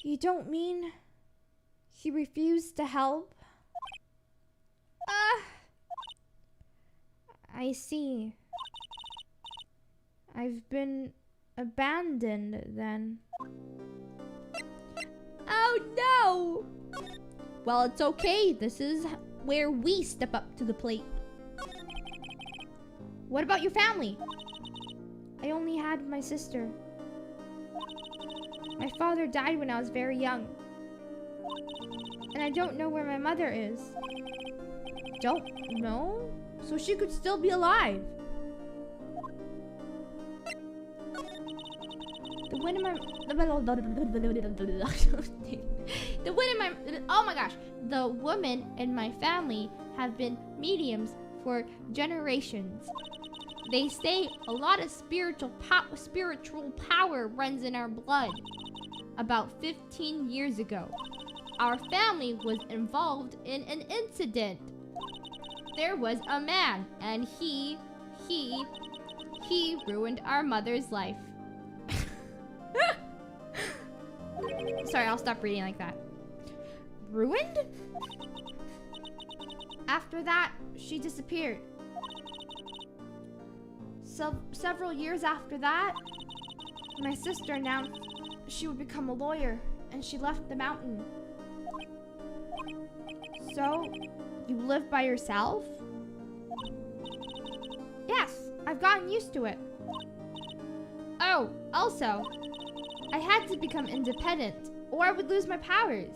You don't mean he refused to help? I see. I've been abandoned then. Oh no! Well, it's okay. This is where we step up to the plate. What about your family? I only had my sister. My father died when I was very young. And I don't know where my mother is. Don't know? So she could still be alive. The wind in my... Oh my gosh. The women in my family have been mediums for generations. They say a lot of spiritual power runs in our blood. About 15 years ago, our family was involved in an incident. There was a man, and he ruined our mother's life. Sorry, I'll stop reading like that. Ruined? After that, she disappeared. Several years after that, my sister announced she would become a lawyer, and she left the mountain. So, you live by yourself? Yes, I've gotten used to it. Oh, also, I had to become independent, or I would lose my powers.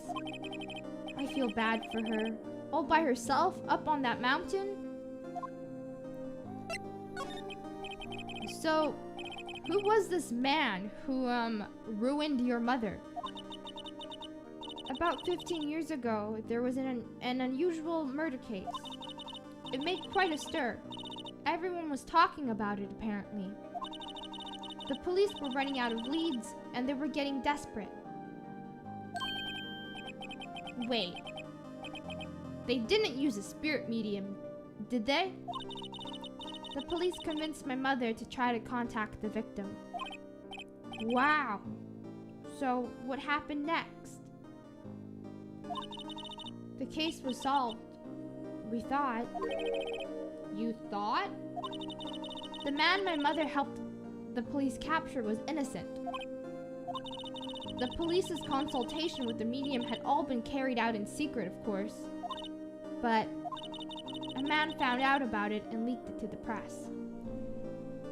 I feel bad for her, all by herself up on that mountain. So, who was this man who, ruined your mother? About 15 years ago, there was an unusual murder case. It made quite a stir. Everyone was talking about it, apparently. The police were running out of leads, and they were getting desperate. Wait. They didn't use a spirit medium, did they? The police convinced my mother to try to contact the victim. Wow. So, what happened next? The case was solved. We thought. You thought? The man my mother helped the police capture was innocent. The police's consultation with the medium had all been carried out in secret, of course. But a man found out about it and leaked it to the press.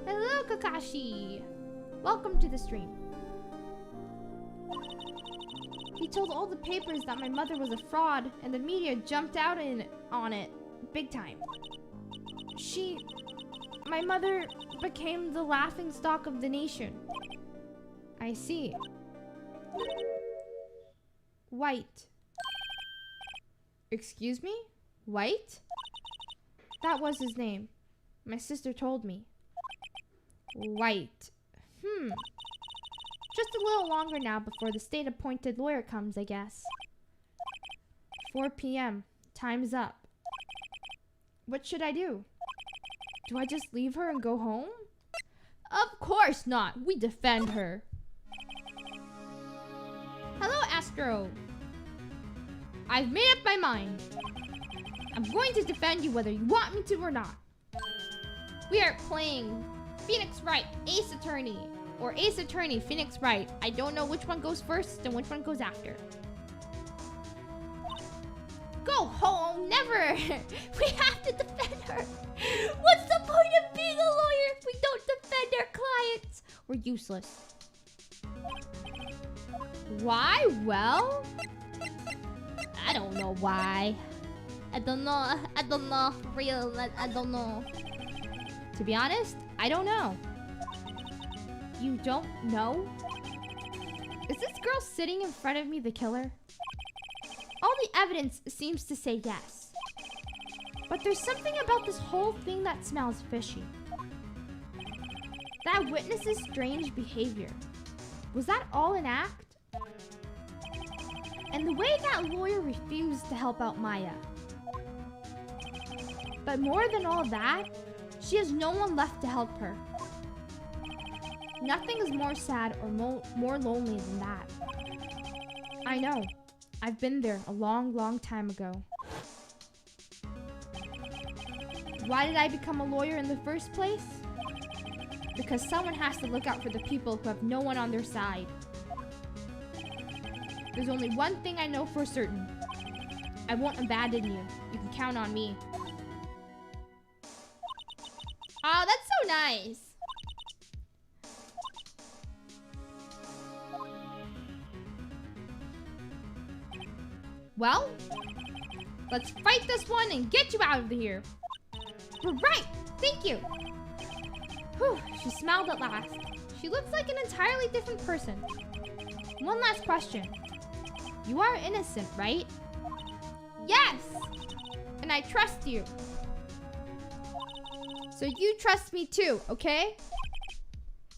Hello, Kakashi! Welcome to the stream. He told all the papers that my mother was a fraud, and the media jumped out on it big time. My mother became the laughingstock of the nation. I see. White. Excuse me? White? That was his name. My sister told me. White. Just a little longer now before the state-appointed lawyer comes, I guess. 4 p.m. Time's up. What should I do? Do I just leave her and go home? Of course not. We defend her. Hello, Astro. I've made up my mind. I'm going to defend you whether you want me to or not. We are playing Phoenix Wright, Ace Attorney. Or Ace Attorney, Phoenix Wright. I don't know which one goes first and which one goes after. Go home, never! We have to defend her. What's the point of being a lawyer if we don't defend our clients? We're useless. Why? Well, I don't know why. I don't know, for real, I don't know. To be honest, I don't know. You don't know? Is this girl sitting in front of me the killer? All the evidence seems to say yes. But there's something about this whole thing that smells fishy. That witness's strange behavior. Was that all an act? And the way that lawyer refused to help out Maya. But more than all that, she has no one left to help her. Nothing is more sad or more lonely than that. I know. I've been there a long, long time ago. Why did I become a lawyer in the first place? Because someone has to look out for the people who have no one on their side. There's only one thing I know for certain. I won't abandon you. You can count on me. Oh, that's so nice. Well, let's fight this one and get you out of here. We're right. Thank you. Whew, she smiled at last. She looks like an entirely different person. One last question. You are innocent, right? Yes! And I trust you. So you trust me too, okay?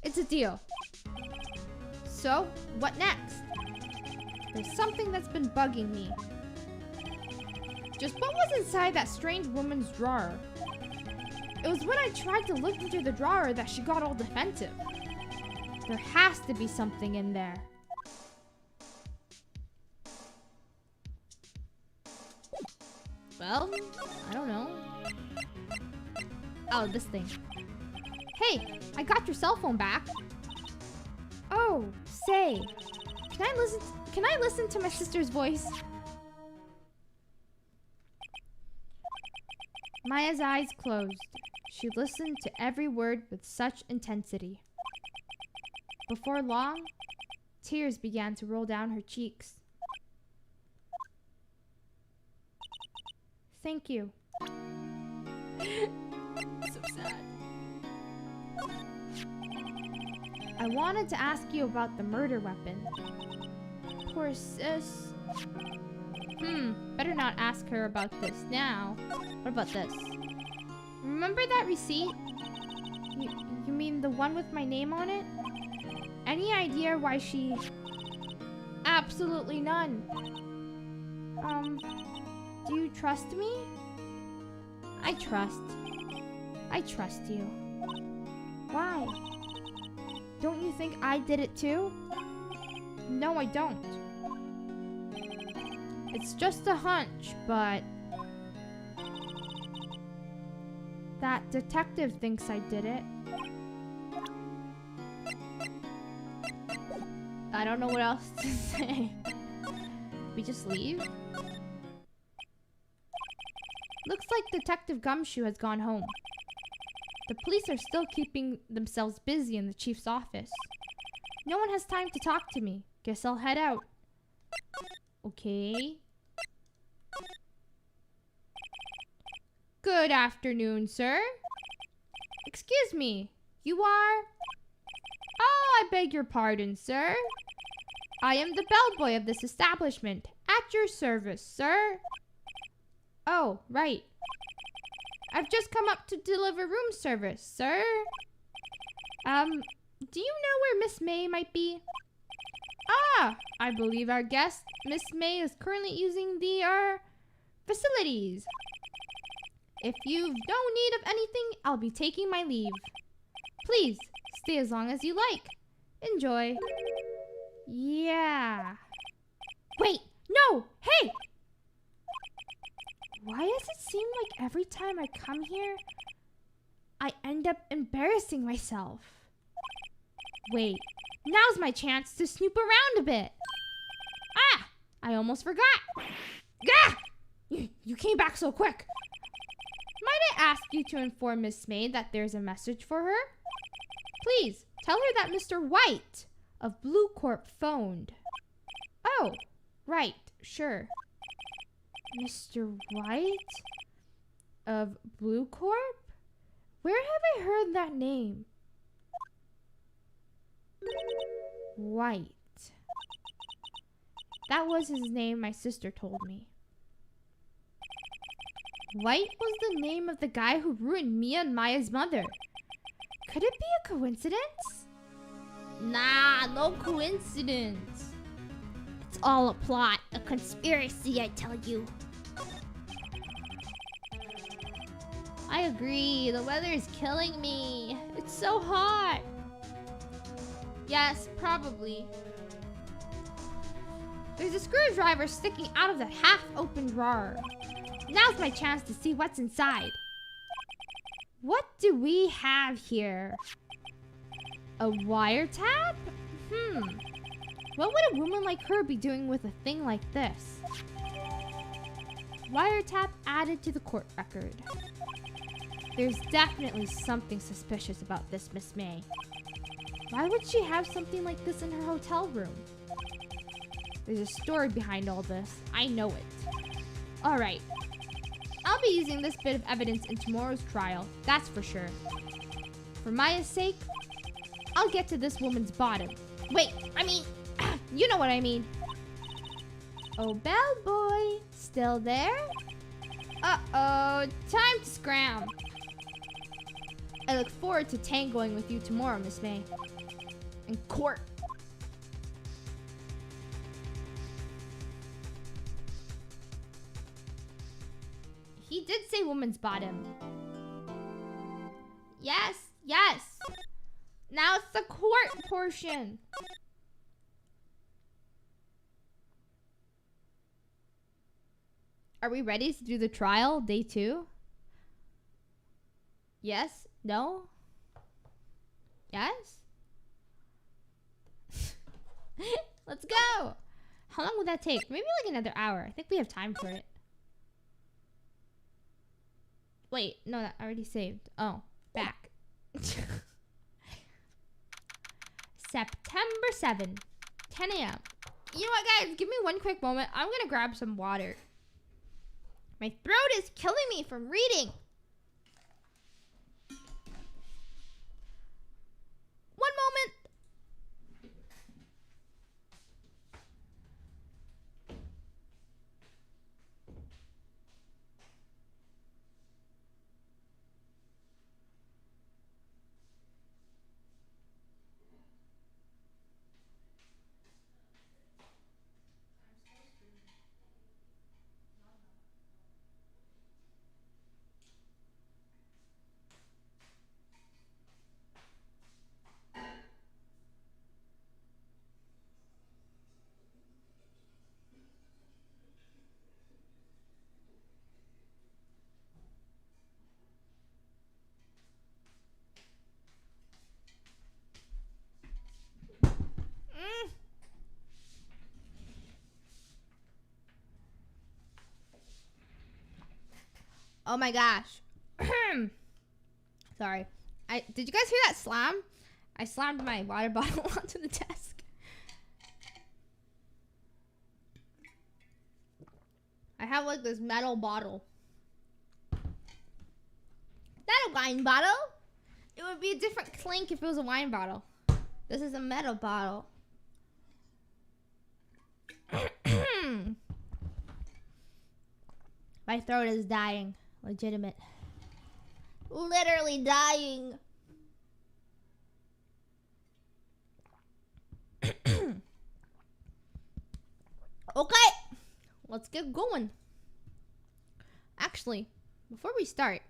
It's a deal. So, what next? There's something that's been bugging me. Just what was inside that strange woman's drawer? It was when I tried to look into the drawer that she got all defensive. There has to be something in there. Well, I don't know. Oh, this thing. Hey, I got your cell phone back. Oh, say. Can I listen to my sister's voice? Maya's eyes closed. She listened to every word with such intensity. Before long, tears began to roll down her cheeks. Thank you. So sad. I wanted to ask you about the murder weapon. Poor sis. Better not ask her about this now. What about this? Remember that receipt? You mean the one with my name on it? Any idea why she... Absolutely none. Do you trust me? I trust you. Why? Don't you think I did it too? No, I don't. It's just a hunch, but... That detective thinks I did it. I don't know what else to say. We just leave? Looks like Detective Gumshoe has gone home. The police are still keeping themselves busy in the chief's office. No one has time to talk to me. Guess I'll head out. Okay. Good afternoon, sir. Excuse me. You are... Oh, I beg your pardon, sir. I am the bellboy of this establishment. At your service, sir. Oh, right. I've just come up to deliver room service, sir. Do you know where Miss May might be? Ah, I believe our guest, Miss May, is currently using the, facilities. If you've no need of anything, I'll be taking my leave. Please, stay as long as you like. Enjoy. Yeah. Wait, no, hey! Why does it seem like every time I come here, I end up embarrassing myself? Wait, now's my chance to snoop around a bit. Ah, I almost forgot. Gah! You came back so quick. Might I ask you to inform Miss May that there's a message for her? Please, tell her that Mr. White of Blue Corp phoned. Oh, right, sure. Mr. White of Blue Corp? Where have I heard that name? White. That was his name, my sister told me. White was the name of the guy who ruined Mia and Maya's mother. Could it be a coincidence? Nah, no coincidence. It's all a plot, a conspiracy, I tell you. I agree, the weather is killing me. It's so hot. Yes, probably. There's a screwdriver sticking out of the half-open drawer. Now's my chance to see what's inside. What do we have here? A wiretap? What would a woman like her be doing with a thing like this? Wiretap added to the court record. There's definitely something suspicious about this Miss May. Why would she have something like this in her hotel room? There's a story behind all this. I know it. Alright. I'll be using this bit of evidence in tomorrow's trial, that's for sure. For Maya's sake, I'll get to this woman's bottom. Wait, I mean, you know what I mean. Oh, bellboy, still there? Uh-oh, time to scram. I look forward to tangoing with you tomorrow, Miss May. In court. He did say woman's bottom. Yes, yes. Now it's the court portion. Are we ready to do the trial, day 2? Yes? No? Yes? Let's go! How long would that take? Maybe like another hour. I think we have time for it. Wait, no, that I already saved. Oh, back. September 7, 10 a.m. You know what, guys? Give me one quick moment. I'm gonna grab some water. My throat is killing me from reading. One moment. Oh my gosh. Sorry. Did you guys hear that slam? I slammed my water bottle onto the desk. I have like this metal bottle. Is that a wine bottle? It would be a different clink if it was a wine bottle. This is a metal bottle. My throat is dying. Legitimate. Literally dying. Okay. Let's get going. Actually, before we start,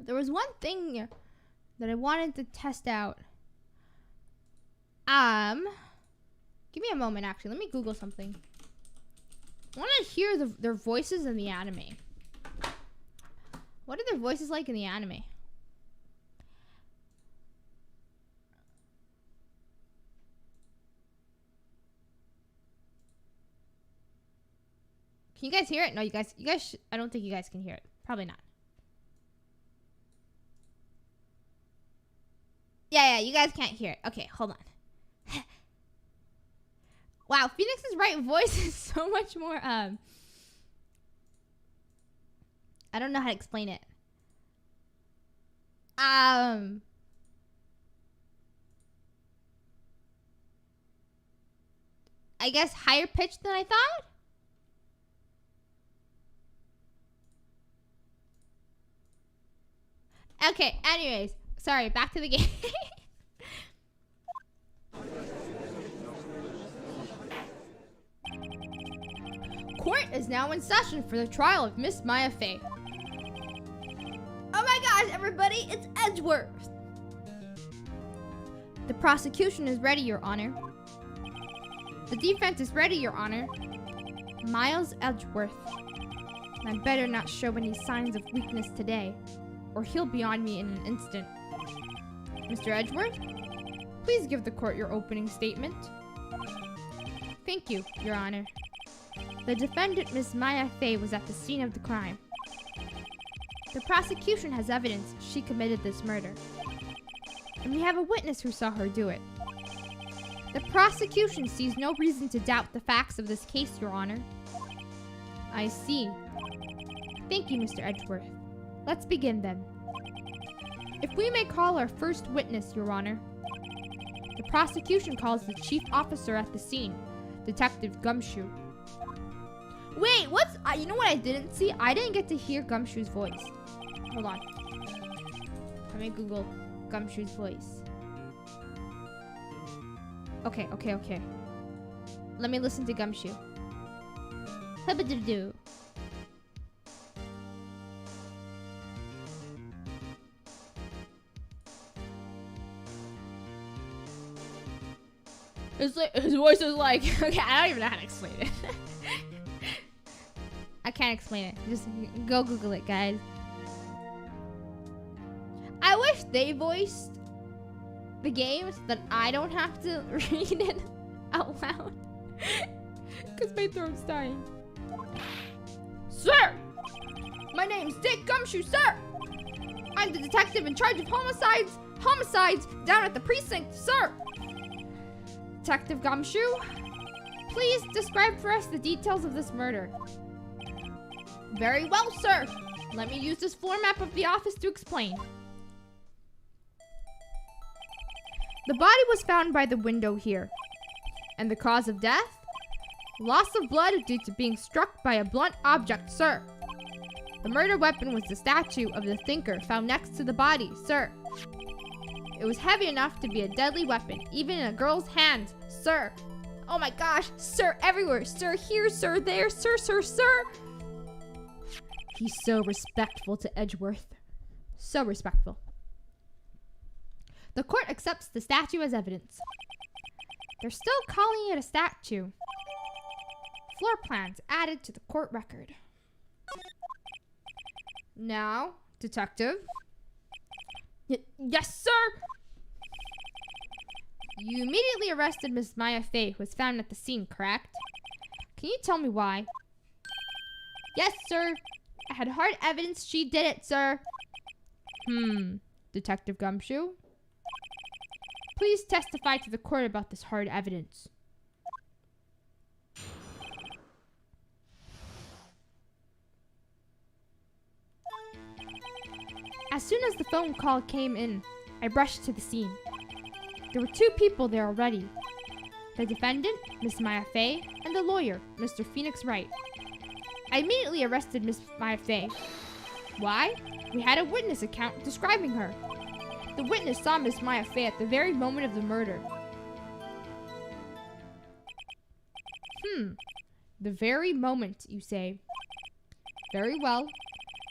there was one thing that I wanted to test out. Give me a moment, actually. Let me Google something. I want to hear their voices in the anime. What are their voices like in the anime? Can you guys hear it? No, you guys, I don't think you guys can hear it. Probably not. Yeah, you guys can't hear it. Okay, hold on. Wow, Phoenix's Wright voice is so much more, I don't know how to explain it. I guess higher pitched than I thought? Okay, anyways. Sorry, back to the game. Court is now in session for the trial of Miss Maya Fey. Oh my gosh, everybody, it's Edgeworth. The prosecution is ready, Your Honor. The defense is ready, Your Honor. Miles Edgeworth. I better not show any signs of weakness today, or he'll be on me in an instant. Mr. Edgeworth, please give the court your opening statement. Thank you, Your Honor. The defendant, Miss Maya Fey, was at the scene of the crime. The prosecution has evidence she committed this murder, and we have a witness who saw her do it. The prosecution sees no reason to doubt the facts of this case, Your Honor. I see. Thank you, Mr. Edgeworth. Let's begin then. If we may call our first witness, Your Honor. The prosecution calls the chief officer at the scene, Detective Gumshoe. Wait, what's... you know what I didn't see? I didn't get to hear Gumshoe's voice. Hold on. Let me Google Gumshoe's voice. Okay. Let me listen to Gumshoe. Hubba-doo-doo. It's like, his voice is like... Okay, I don't even know how to explain it. I can't explain it. Just go Google it, guys. I wish they voiced the game so that I don't have to read it out loud. Because my throat's dying. Sir! My name's Dick Gumshoe, sir! I'm the detective in charge of homicides down at the precinct, sir! Detective Gumshoe, please describe for us the details of this murder. Very well, sir. Let me use this floor map of the office to explain. The body was found by the window here. And the cause of death? Loss of blood due to being struck by a blunt object, sir. The murder weapon was the statue of the thinker found next to the body, sir. It was heavy enough to be a deadly weapon, even in a girl's hand, sir. Oh my gosh, sir everywhere. Sir here, sir there, sir. He's so respectful to Edgeworth. So respectful. The court accepts the statue as evidence. They're still calling it a statue. Floor plans added to the court record. Now, detective. Yes, sir! You immediately arrested Miss Maya Fey, who was found at the scene, correct? Can you tell me why? Yes, sir. I had hard evidence she did it, sir. Detective Gumshoe. Please testify to the court about this hard evidence. As soon as the phone call came in, I rushed to the scene. There were two people there already. The defendant, Miss Maya Fey, and the lawyer, Mr. Phoenix Wright. I immediately arrested Miss Maya Fey. Why? We had a witness account describing her. The witness saw Miss Maya Fey at the very moment of the murder. The very moment, you say. Very well.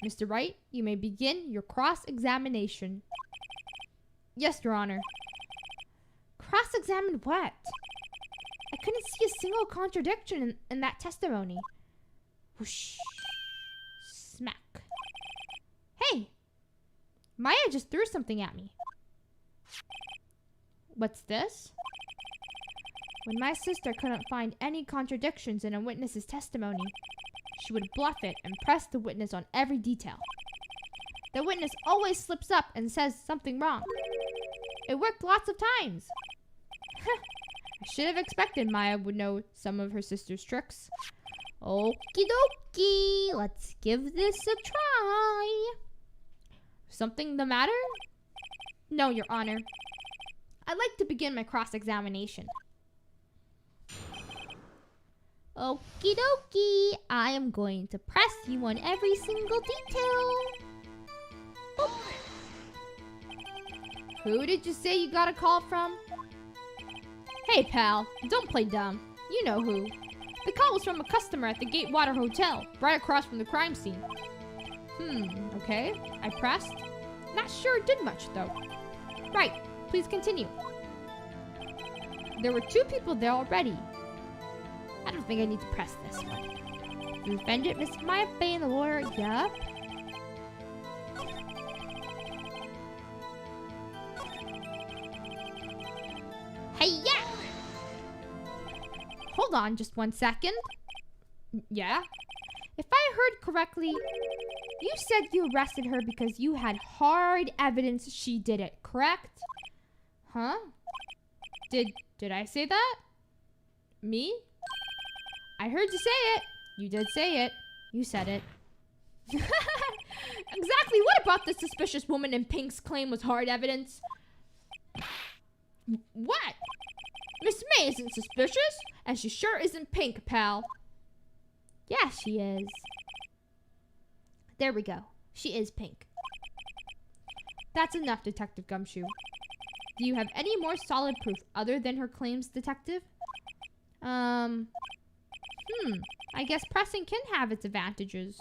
Mr. Wright, you may begin your cross-examination. Yes, Your Honor. Cross-examine what? I couldn't see a single contradiction in that testimony. Whoosh. Smack. Hey! Maya just threw something at me. What's this? When my sister couldn't find any contradictions in a witness's testimony, she would bluff it and press the witness on every detail. The witness always slips up and says something wrong. It worked lots of times. I should have expected Maya would know some of her sister's tricks. Okie dokie, let's give this a try. Something the matter? No, Your Honor. I'd like to begin my cross-examination. Okie dokie, I am going to press you on every single detail. Boop. Who did you say you got a call from? Hey pal, don't play dumb. You know who. The call was from a customer at the Gatewater Hotel, right across from the crime scene. Okay. I pressed. Not sure it did much though. Right, please continue. There were two people there already. I don't think I need to press this one. The defendant, Miss Maya Fey, and the lawyer, yup. Hey, yeah! Hold on just 1 second. Yeah? If I heard correctly, you said you arrested her because you had hard evidence she did it, correct? Huh? Did I say that? Me? I heard you say it. You did say it. You said it. Exactly what about the suspicious woman in pink's claim was hard evidence? What? Miss May isn't suspicious, and she sure isn't pink, pal. Yeah, she is. There we go. She is pink. That's enough, Detective Gumshoe. Do you have any more solid proof other than her claims, Detective? I guess pressing can have its advantages.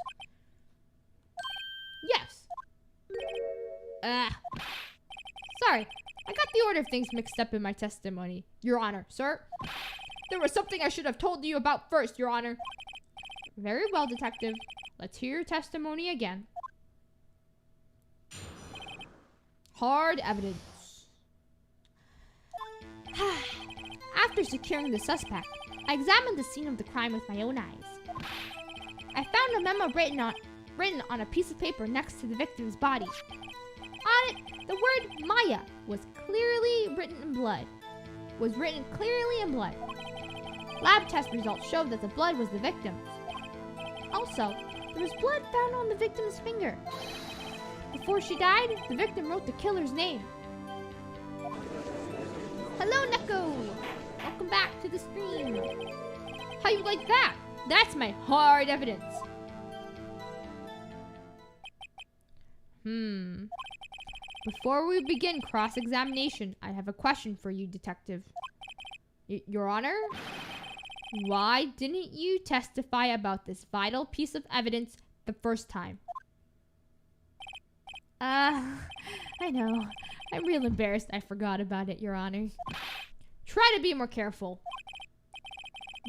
Yes. Sorry, I got the order of things mixed up in my testimony, Your Honor, sir. There was something I should have told you about first, Your Honor. Very well, Detective. Let's hear your testimony again. Hard evidence. After securing the suspect, I examined the scene of the crime with my own eyes. I found a memo written on a piece of paper next to the victim's body. On it, the word Maya was written clearly in blood. Lab test results showed that the blood was the victim's. Also, there was blood found on the victim's finger. Before she died, the victim wrote the killer's name. Hello, Neko! Welcome back to the stream. How you like that? That's my hard evidence. Before we begin cross-examination, I have a question for you, Detective. Your Honor? Why didn't you testify about this vital piece of evidence the first time? I know. I'm real embarrassed I forgot about it, Your Honor. Try to be more careful.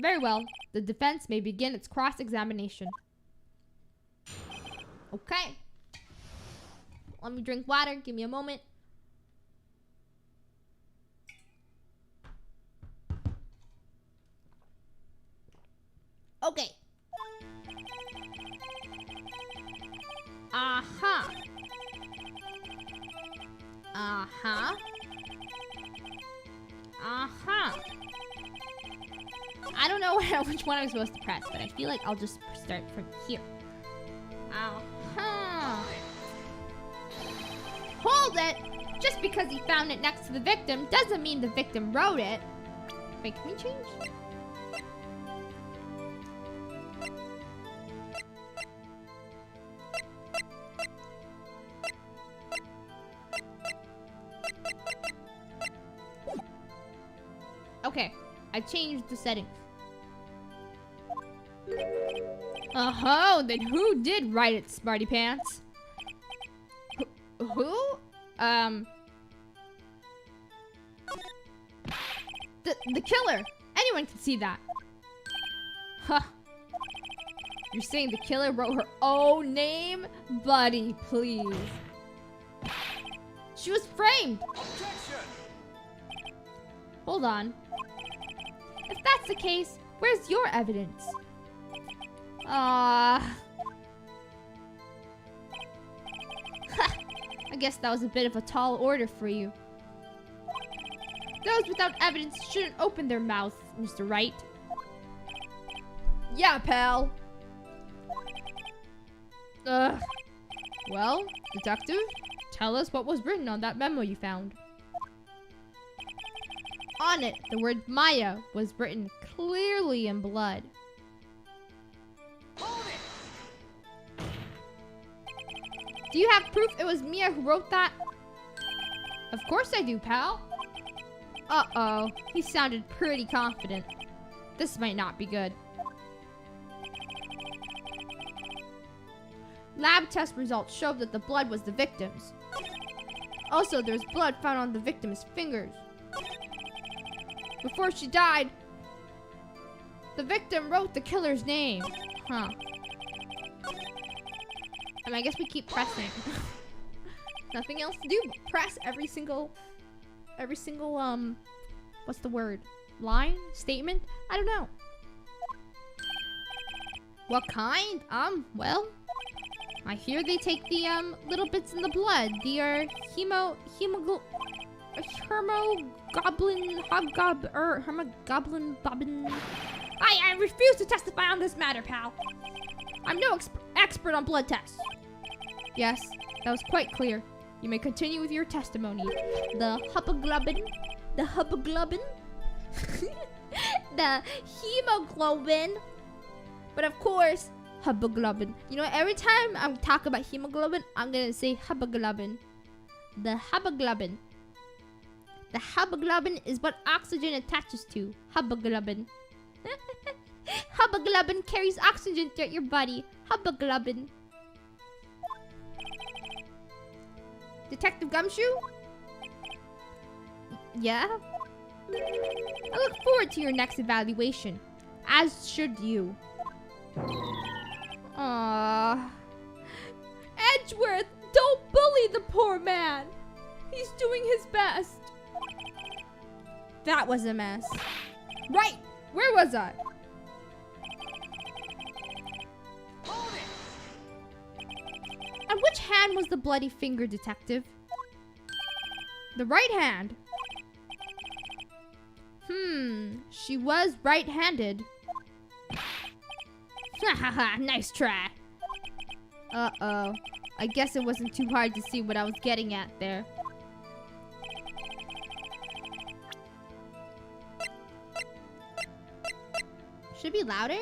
Very well. The defense may begin its cross-examination. Okay. Let me drink water. Give me a moment. Okay. Uh-huh. Uh-huh. Uh-huh. I don't know which one I'm supposed to press, but I feel like I'll just start from here. Uh-huh. Hold it! Just because he found it next to the victim doesn't mean the victim wrote it. Wait, can we change? Okay, I changed the settings. Oh, then who did write it, Smarty Pants? Who? The killer. Anyone can see that. Huh. You're saying the killer wrote her own name? Buddy, please. She was framed. Objection! Hold on. If that's the case, where's your evidence? I guess that was a bit of a tall order for you. Those without evidence shouldn't open their mouths, Mr. Wright. Yeah, pal. Well, detective, tell us what was written on that memo you found. On it, the word Maya was written clearly in blood. Hold it! Do you have proof it was Mia who wrote that? Of course I do, pal. Uh-oh, he sounded pretty confident. This might not be good. Lab test results showed that the blood was the victim's. Also, there was blood found on the victim's fingers. Before she died, the victim wrote the killer's name. Huh. And I guess we keep pressing. Nothing else to do but press every single, what's the word? Line? Statement? I don't know. What kind? Well, I hear they take the, little bits in the blood. The, hermogoblin, hermogoblin, bobbin. I refuse to testify on this matter, pal. I'm no expert on blood tests. Yes, that was quite clear. You may continue with your testimony. The hemoglobin, the hemoglobin, but of course, hemoglobin. You know, every time I talk about hemoglobin, I'm gonna say hemoglobin. The hemoglobin. The hemoglobin is what oxygen attaches to. Hemoglobin. Hemoglobin carries oxygen throughout your body. Hemoglobin. Detective Gumshoe? Yeah? I look forward to your next evaluation. As should you. Aww. Edgeworth, don't bully the poor man. He's doing his best. That was a mess. Right! Where was I? Hold it! On which hand was the bloody finger, detective? The right hand. She was right-handed. Hahaha, nice try. Uh-oh. I guess it wasn't too hard to see what I was getting at there. Should it be louder?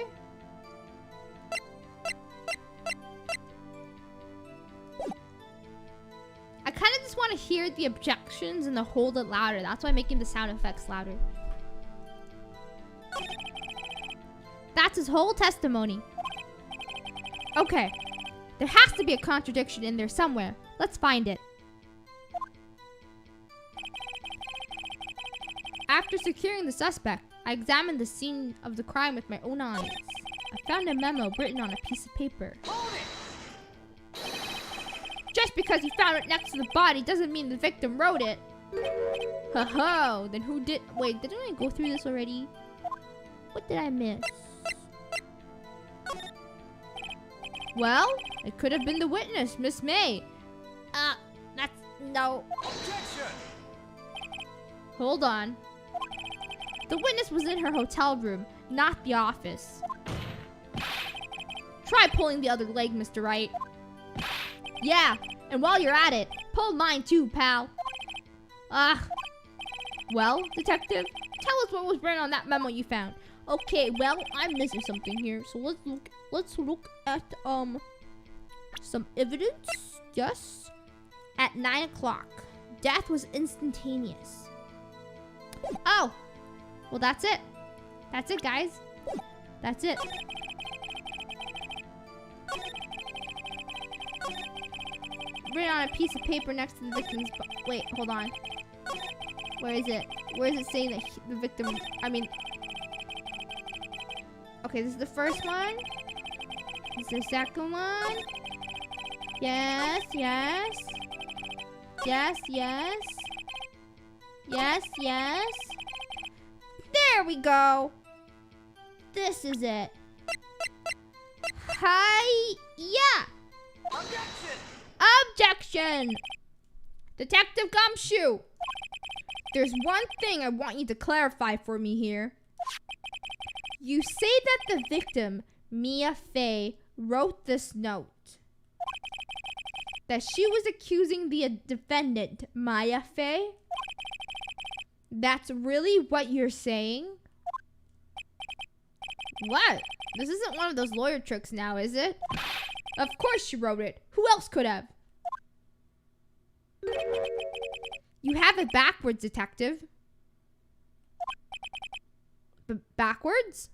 I kind of just want to hear the objections and the hold it louder. That's why I'm making the sound effects louder. That's his whole testimony. Okay. There has to be a contradiction in there somewhere. Let's find it. After securing the suspect, I examined the scene of the crime with my own eyes. I found a memo written on a piece of paper. Hold it! Just because he found it next to the body doesn't mean the victim wrote it. Ho-ho, then who did... Wait, didn't I go through this already? What did I miss? Well, it could have been the witness, Miss May. That's... no. Objection! Hold on. The witness was in her hotel room, not the office. Try pulling the other leg, Mr. Wright. Yeah, and while you're at it, pull mine too, pal. Ah. Well, detective, tell us what was written on that memo you found. Okay, well, I'm missing something here. So let's look at some evidence. Yes. At 9 o'clock. Death was instantaneous. Oh. Well, that's it. That's it, guys. That's it. Written on a piece of paper next to the victim's wait, hold on. Where is it? Where is it saying that the victim, okay, this is the first one. This is the second one. Yes, yes. Yes, yes. Yes, yes. There we go. This is it. Hi, yeah. Objection! Objection! Detective Gumshoe, there's one thing I want you to clarify for me here. You say that the victim, Mia Fey, wrote this note. That she was accusing the defendant, Maya Fey? That's really what you're saying? What? This isn't one of those lawyer tricks now, is it? Of course she wrote it. Who else could have? You have it backwards, detective. Backwards?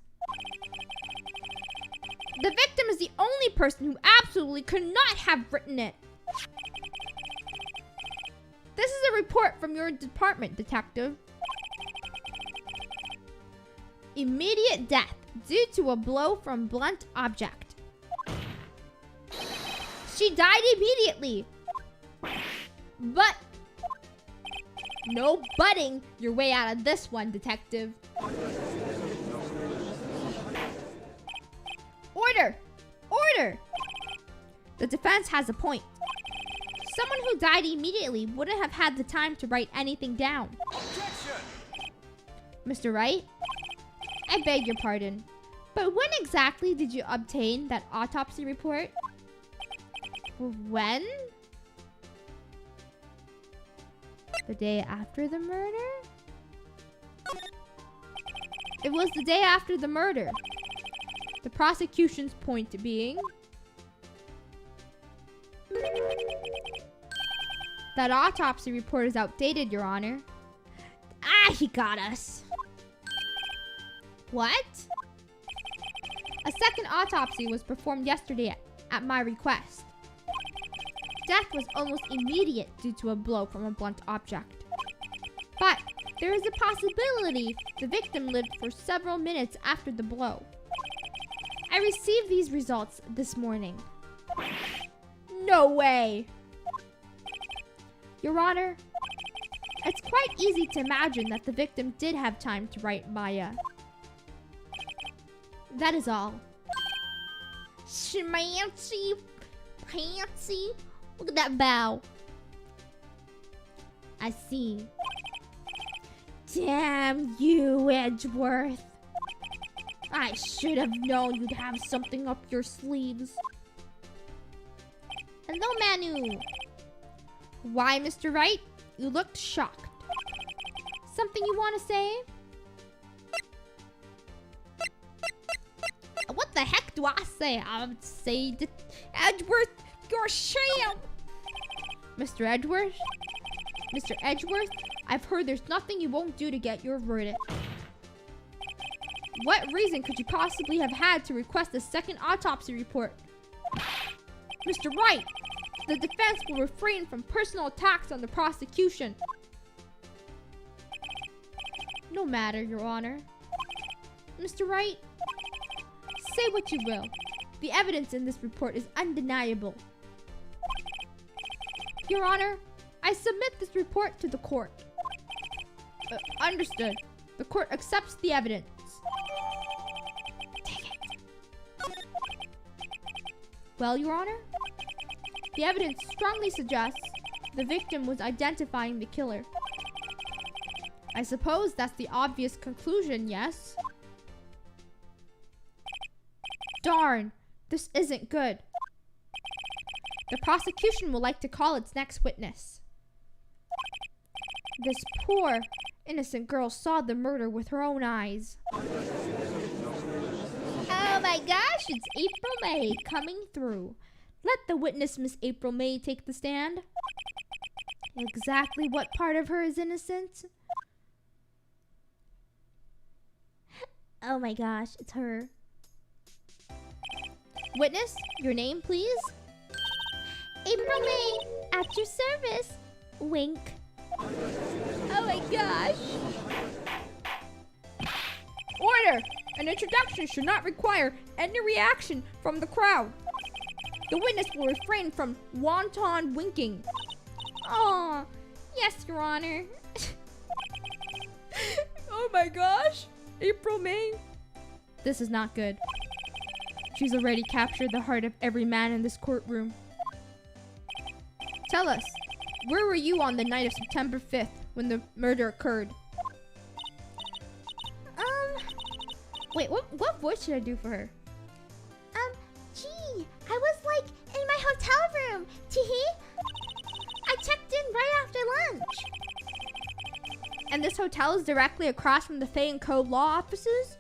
The victim is the only person who absolutely could not have written it. This is a report from your department, detective. Immediate death due to a blow from blunt object. She died immediately. But no butting your way out of this one, detective. Order! Order! The defense has a point. Someone who died immediately wouldn't have had the time to write anything down. Objection! Mr. Wright, I beg your pardon, but when exactly did you obtain that autopsy report? When? The day after the murder? It was the day after the murder. The prosecution's point being that autopsy report is outdated, Your Honor. Ah, he got us. What? A second autopsy was performed yesterday at my request. Death was almost immediate due to a blow from a blunt object. But there is a possibility the victim lived for several minutes after the blow. I received these results this morning. No way! Your Honor, it's quite easy to imagine that the victim did have time to write Maya. That is all. Schmancy, pantsy. Look at that bow. I see. Damn you, Edgeworth. I should have known you'd have something up your sleeves. Hello, Manu. Why, Mr. Wright? You looked shocked. Something you want to say? What the heck do I say? I would say that Edgeworth, you're a sham. Mr. Edgeworth? Mr. Edgeworth, I've heard there's nothing you won't do to get your verdict. What reason could you possibly have had to request a second autopsy report? Mr. Wright, the defense will refrain from personal attacks on the prosecution. No matter, Your Honor. Mr. Wright, say what you will. The evidence in this report is undeniable. Your Honor, I submit this report to the court. Understood. The court accepts the evidence. Take it. Well, Your Honor, the evidence strongly suggests the victim was identifying the killer. I suppose that's the obvious conclusion, yes? Darn, this isn't good. The prosecution will like to call its next witness. This poor, innocent girl saw the murder with her own eyes. Oh my gosh, it's April May coming through. Let the witness, Miss April May, take the stand. Exactly what part of her is innocent? Oh my gosh, it's her. Witness, your name, please? April May, at your service. Wink. Oh my gosh. Order! An introduction should not require any reaction from the crowd. The witness will refrain from wanton winking. Aw, yes, Your Honor. Oh my gosh, April May. This is not good. She's already captured the heart of every man in this courtroom. Tell us, where were you on the night of September 5th when the murder occurred? Wait, what voice should I do for her? Gee, I was like in my hotel room. Teehee. I checked in right after lunch. And this hotel is directly across from the Fay & Co. law offices?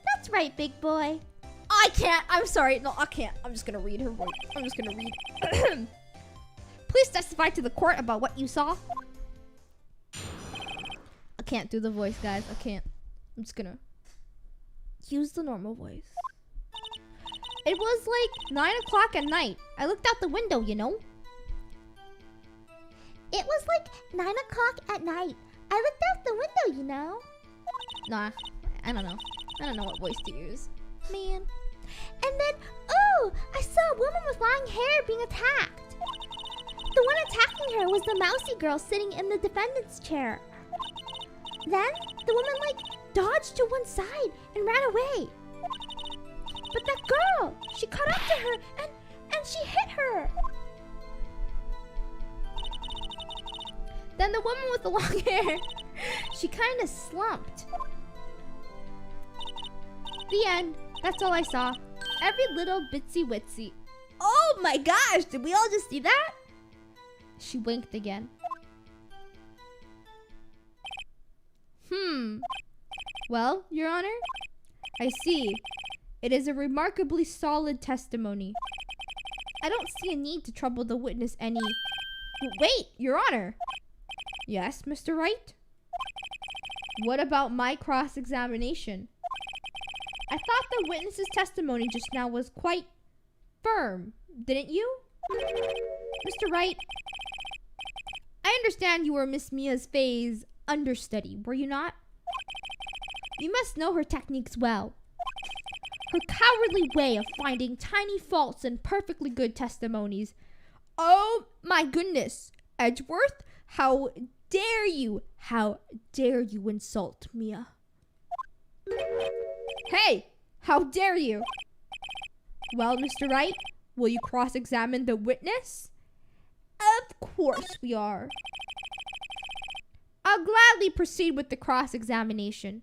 That's right, big boy. I can't. I'm sorry. No, I can't. I'm just gonna read her voice. I'm just gonna read. Please testify to the court about what you saw. I can't do the voice, guys. I can't. I'm just gonna use the normal voice. It was like 9 o'clock at night. I looked out the window, you know. It was like 9 o'clock at night. I looked out the window, you know. Nah, I don't know. I don't know what voice to use. Man. And then, oh, I saw a woman with long hair being attacked. The one attacking her was the mousy girl sitting in the defendant's chair. Then, the woman, like, dodged to one side and ran away. But that girl, she caught up to her and she hit her. Then the woman with the long hair, she kind of slumped. The end. That's all I saw. Every little bitsy witsy. Oh my gosh, did we all just see that? She winked again. Well, Your Honor, I see. It is a remarkably solid testimony. I don't see a need to trouble the witness any... Wait, Your Honor. Yes, Mr. Wright? What about my cross-examination? I thought the witness's testimony just now was quite firm, didn't you? Mr. Wright, I understand you were Miss Mia's Faye's understudy, were you not? You must know her techniques well. Her cowardly way of finding tiny faults in perfectly good testimonies. Oh my goodness, Edgeworth, how dare you insult Mia? Hey, how dare you? Well, Mr. Wright, will you cross-examine the witness? Of course we are. I'll gladly proceed with the cross-examination.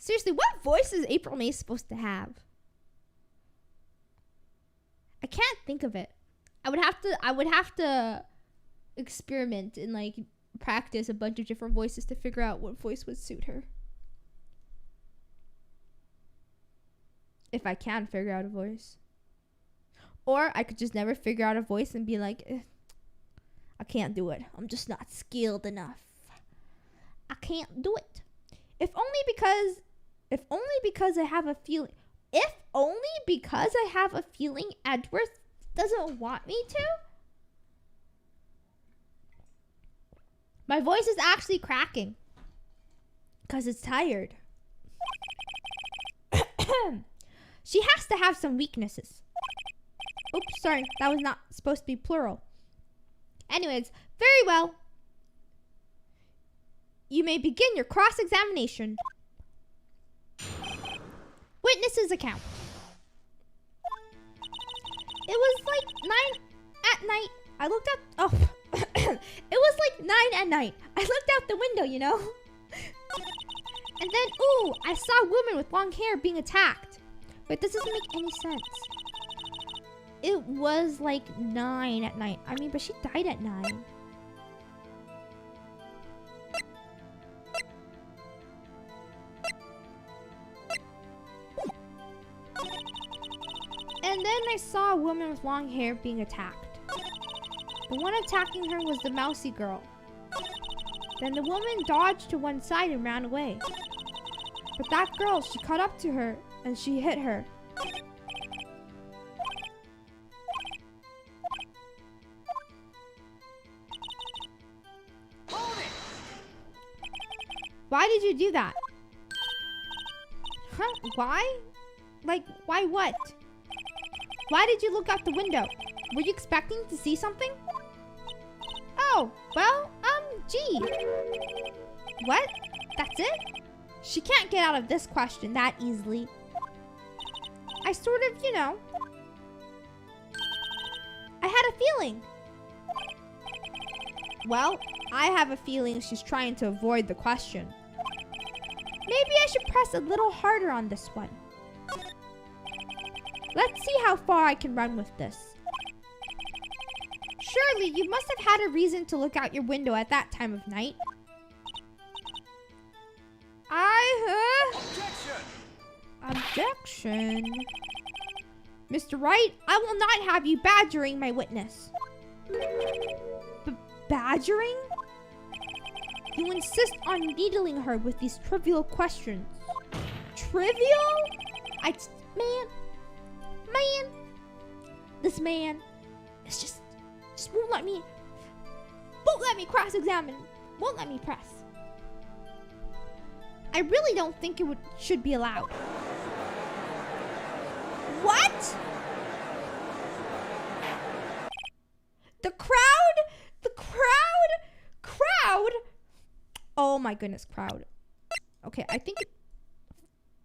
Seriously, what voice is April May supposed to have? I can't think of it. I would have to experiment and like practice a bunch of different voices to figure out what voice would suit her. If I can figure out a voice. Or I could just never figure out a voice and be like, I can't do it. I'm just not skilled enough. I can't do it. If only because I have a feeling. If only because I have a feeling Edgeworth doesn't want me to. My voice is actually cracking. Because it's tired. She has to have some weaknesses. Oops, sorry. That was not supposed to be plural. Anyways, very well. You may begin your cross-examination. Witness's account. It was like 9 at night. I looked up. Oh, it was like 9 at night. I looked out the window, you know. And then, ooh, I saw a woman with long hair being attacked. Wait, this doesn't make any sense. it was like 9 at night. I mean, but she died at 9. And then I saw a woman with long hair being attacked. The one attacking her was the mousy girl. Then the woman dodged to one side and ran away. But that girl, she caught up to her and she hit her. Hold it! Why did you do that? Huh? Why? Like, why what? Why did you look out the window? Were you expecting to see something? Oh, well, gee. What? That's it? She can't get out of this question that easily. I sort of, you know. I had a feeling. Well, I have a feeling she's trying to avoid the question. Maybe I should press a little harder on this one. Let's see how far I can run with this. Surely, you must have had a reason to look out your window at that time of night. Objection. Mr. Wright, I will not have you badgering my witness. Badgering? You insist on needling her with these trivial questions. Trivial? Man. This man is just won't let me cross-examine. Won't let me press. I really don't think it should be allowed. What? The crowd? Oh my goodness, crowd. Okay, I think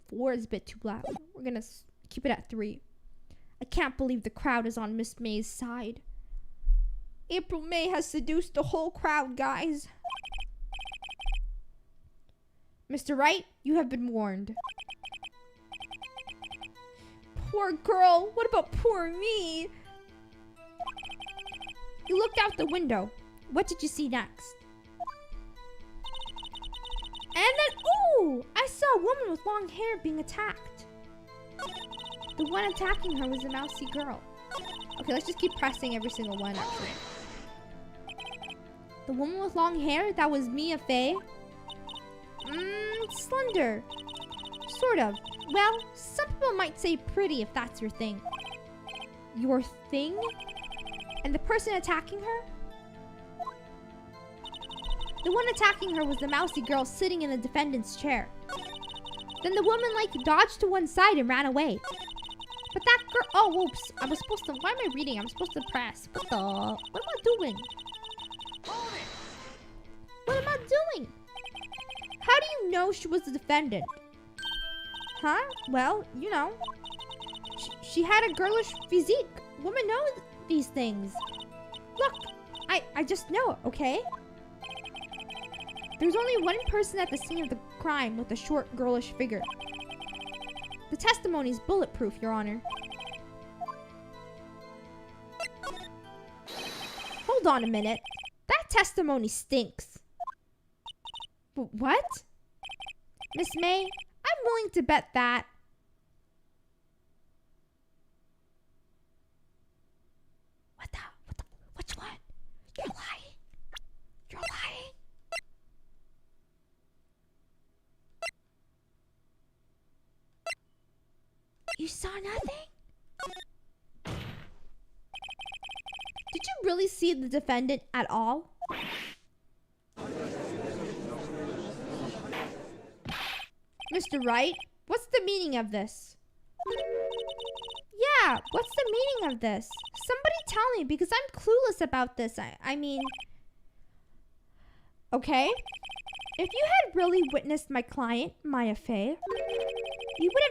4 is a bit too loud. We're gonna keep it at 3. I can't believe the crowd is on Miss May's side. April May has seduced the whole crowd, guys. Mr. Wright, you have been warned. Poor girl. What about poor me? You looked out the window. What did you see next? And then, ooh! I saw a woman with long hair being attacked. The one attacking her was a mousy girl. Okay, let's just keep pressing every single one, actually. The woman with long hair? That was Mia Fey? Slender. Sort of. Well, some people might say pretty if that's your thing. Your thing? And the person attacking her? The one attacking her was the mousy girl sitting in the defendant's chair. Then the woman, dodged to one side and ran away. But that girl... Oh, oops. I was supposed to... Why am I reading? I'm supposed to press. What am I doing? What am I doing? How do you know she was the defendant? Huh? Well, you know. She had a girlish physique. Women know these things. Look, I just know, okay? There's only one person at the scene of the crime with a short, girlish figure. The testimony's bulletproof, Your Honor. Hold on a minute. That testimony stinks. What? Miss May, I'm willing to bet that... Which one? You're lying. You're lying. You saw nothing? Did you really see the defendant at all? Mr. Wright, what's the meaning of this? Yeah, what's the meaning of this? Somebody tell me, because I'm clueless about this. I mean... Okay. If you had really witnessed my client, Maya Fey, you would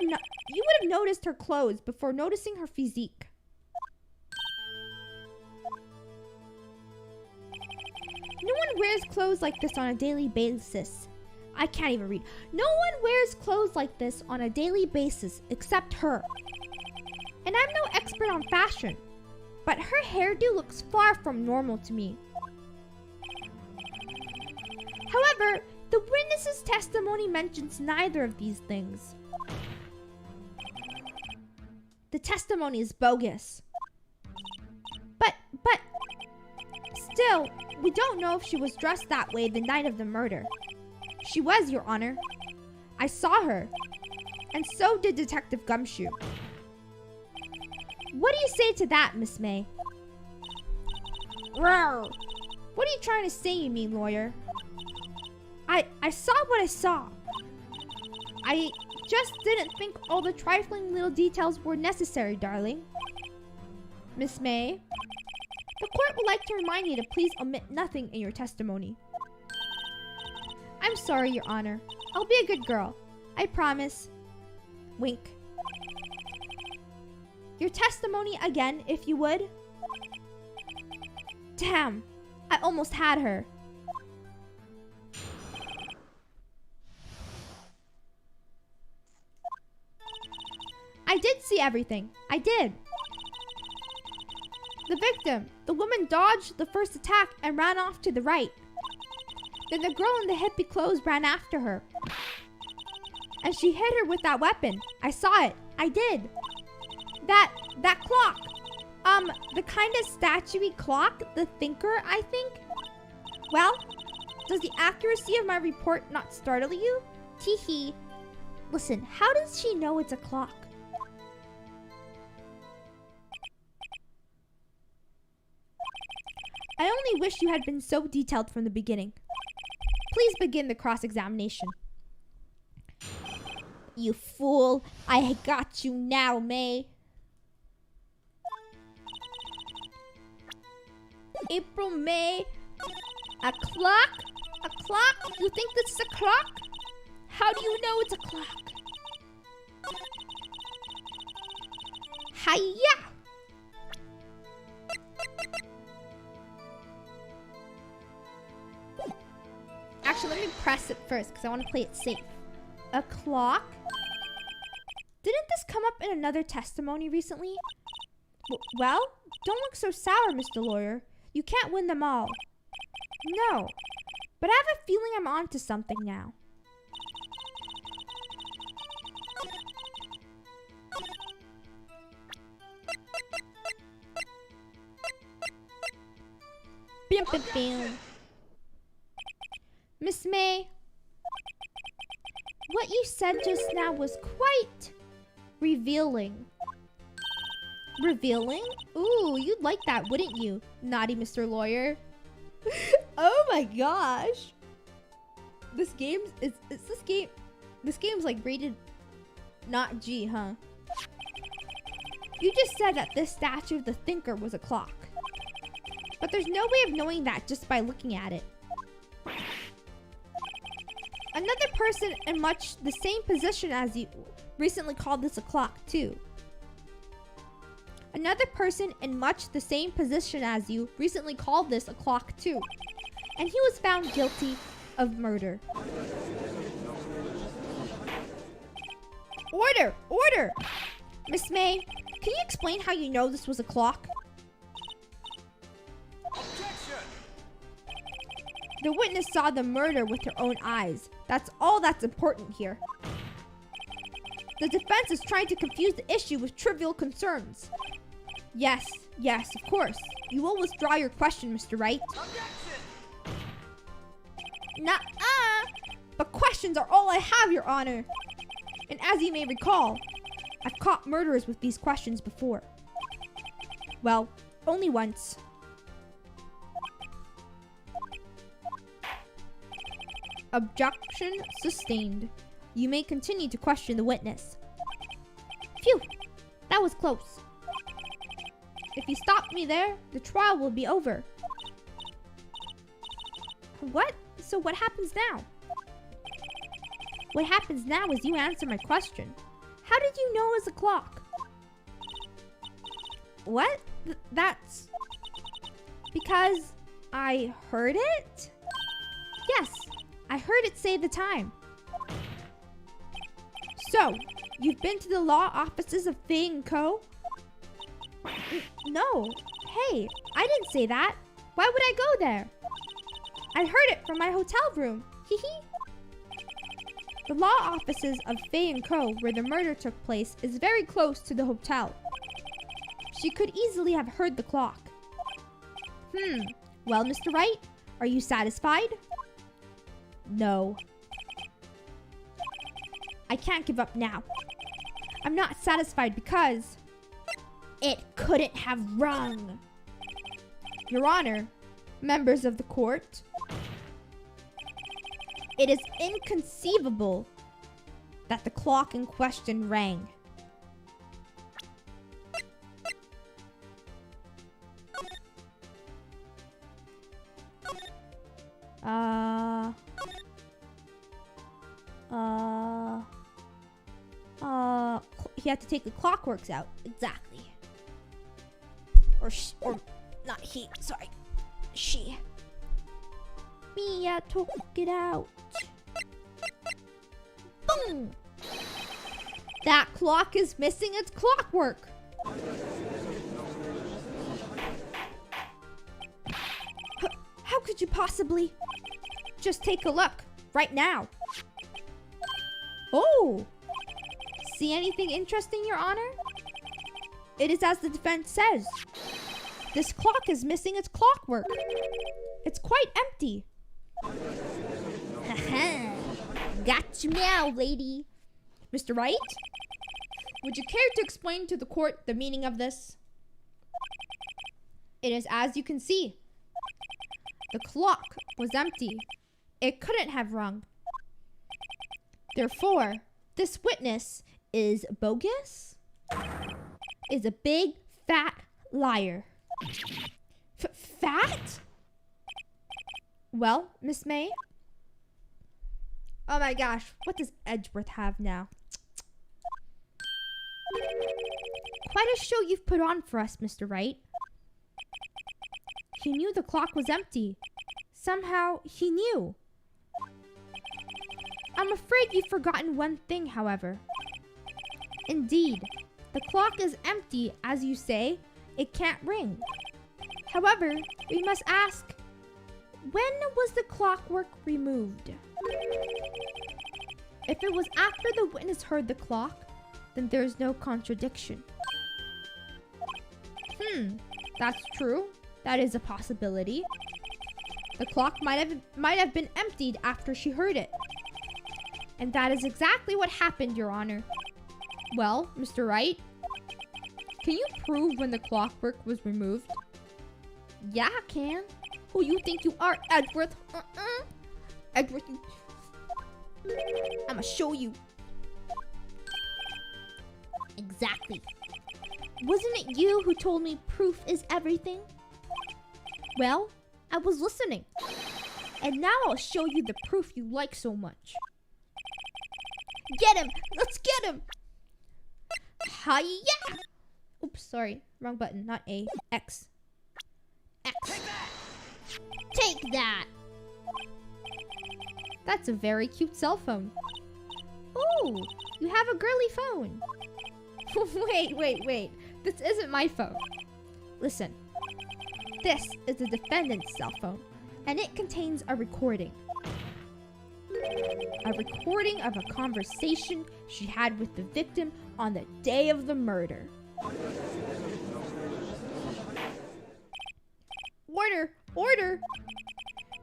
have noticed her clothes before noticing her physique. No one wears clothes like this on a daily basis. I can't even read. No one wears clothes like this on a daily basis except her. And I'm no expert on fashion, but her hairdo looks far from normal to me. However, the witness's testimony mentions neither of these things. The testimony is bogus. But still, we don't know if she was dressed that way the night of the murder. She was, Your Honor. I saw her. And so did Detective Gumshoe. What do you say to that, Miss May? Rawr. What are you trying to say, you mean, lawyer? I saw what I saw. I just didn't think all the trifling little details were necessary, darling. Miss May, the court would like to remind you to please omit nothing in your testimony. I'm sorry, Your Honor. I'll be a good girl. I promise. Wink. Your testimony again, if you would. Damn, I almost had her. I did see everything. I did. The victim, the woman, dodged the first attack and ran off to the right. Then the girl in the hippie clothes ran after her. And she hit her with that weapon. I saw it. I did. That clock. The kind of statuey clock, the thinker, I think. Well, does the accuracy of my report not startle you? Teehee. Listen, how does she know it's a clock? I only wish you had been so detailed from the beginning. Please begin the cross-examination. You fool. I got you now, May. April, May. A clock? A clock? You think this is a clock? How do you know it's a clock? Hiya! Actually, let me press it first because I want to play it safe. A clock? Didn't this come up in another testimony recently? Well, don't look so sour, Mr. Lawyer. You can't win them all. No, but I have a feeling I'm onto something now. Bim, bim, bim. Miss May, what you said just now was quite revealing. Revealing? Ooh, you'd like that, wouldn't you, naughty Mr. Lawyer? Oh my gosh. This game's like rated not G, huh? You just said that this statue of the thinker was a clock. But there's no way of knowing that just by looking at it. Another person in much the same position as you recently called this a clock, too. Another person in much the same position as you recently called this a clock, too. And he was found guilty of murder. Order! Order! Miss May, can you explain how you know this was a clock? Objection! The witness saw the murder with her own eyes. That's all that's important here. The defense is trying to confuse the issue with trivial concerns. Yes, of course. You will withdraw your question, Mr. Wright. Objection! Nuh-uh! But questions are all I have, Your Honor. And as you may recall, I've caught murderers with these questions before. Well, only once. Objection sustained. You may continue to question the witness. Phew! That was close. If you stop me there, the trial will be over. What? So what happens now? What happens now is you answer my question. How did you know it was a clock? What? That's... because I heard it? Yes, I heard it say the time. So, you've been to the law offices of Fei & Co.? No, Hey, I didn't say that. Why would I go there? I heard it from my hotel room. Hee hee. The law offices of Faye & Co., where the murder took place, is very close to the hotel. She could easily have heard the clock. Well, Mr. Wright, are you satisfied? No. I can't give up now. I'm not satisfied because it couldn't have rung. Your Honor, members of the court, it is inconceivable that the clock in question rang. He had to take the clockworks out. Exactly. Or not he, sorry. She. Mia took it out. Boom! That clock is missing its clockwork. How could you possibly? Just take a look, right now. Oh! See anything interesting, Your Honor? It is as the defense says. This clock is missing its clockwork. It's quite empty. Haha. Got you now, lady. Mr. Wright? Would you care to explain to the court the meaning of this? It is as you can see. The clock was empty. It couldn't have rung. Therefore, this witness is bogus, is a big, fat liar. Fat? Well, Miss May? Oh my gosh, what does Edgeworth have now? Quite a show you've put on for us, Mr. Wright. He knew the clock was empty. Somehow, he knew. I'm afraid you've forgotten one thing, however. Indeed, the clock is empty, as you say. It can't ring. However, we must ask, when was the clockwork removed? If it was after the witness heard the clock, then there's no contradiction. That's true. That is a possibility. The clock might have been emptied after she heard it. And that is exactly what happened, Your Honor. Well, Mr. Wright, can you prove when the clockwork was removed? Yeah, I can. Who you think you are, Edgeworth? Edgeworth, I'ma show you. Exactly. Wasn't it you who told me proof is everything? Well, I was listening. And now I'll show you the proof you like so much. Get him! Let's get him! Hi-ya! Oops, sorry. Wrong button. Not A. X. X. Take that! That's a very cute cell phone. Oh, you have a girly phone. Wait. This isn't my phone. Listen. This is the defendant's cell phone, and it contains a recording. A recording of a conversation she had with the victim on the day of the murder. Order!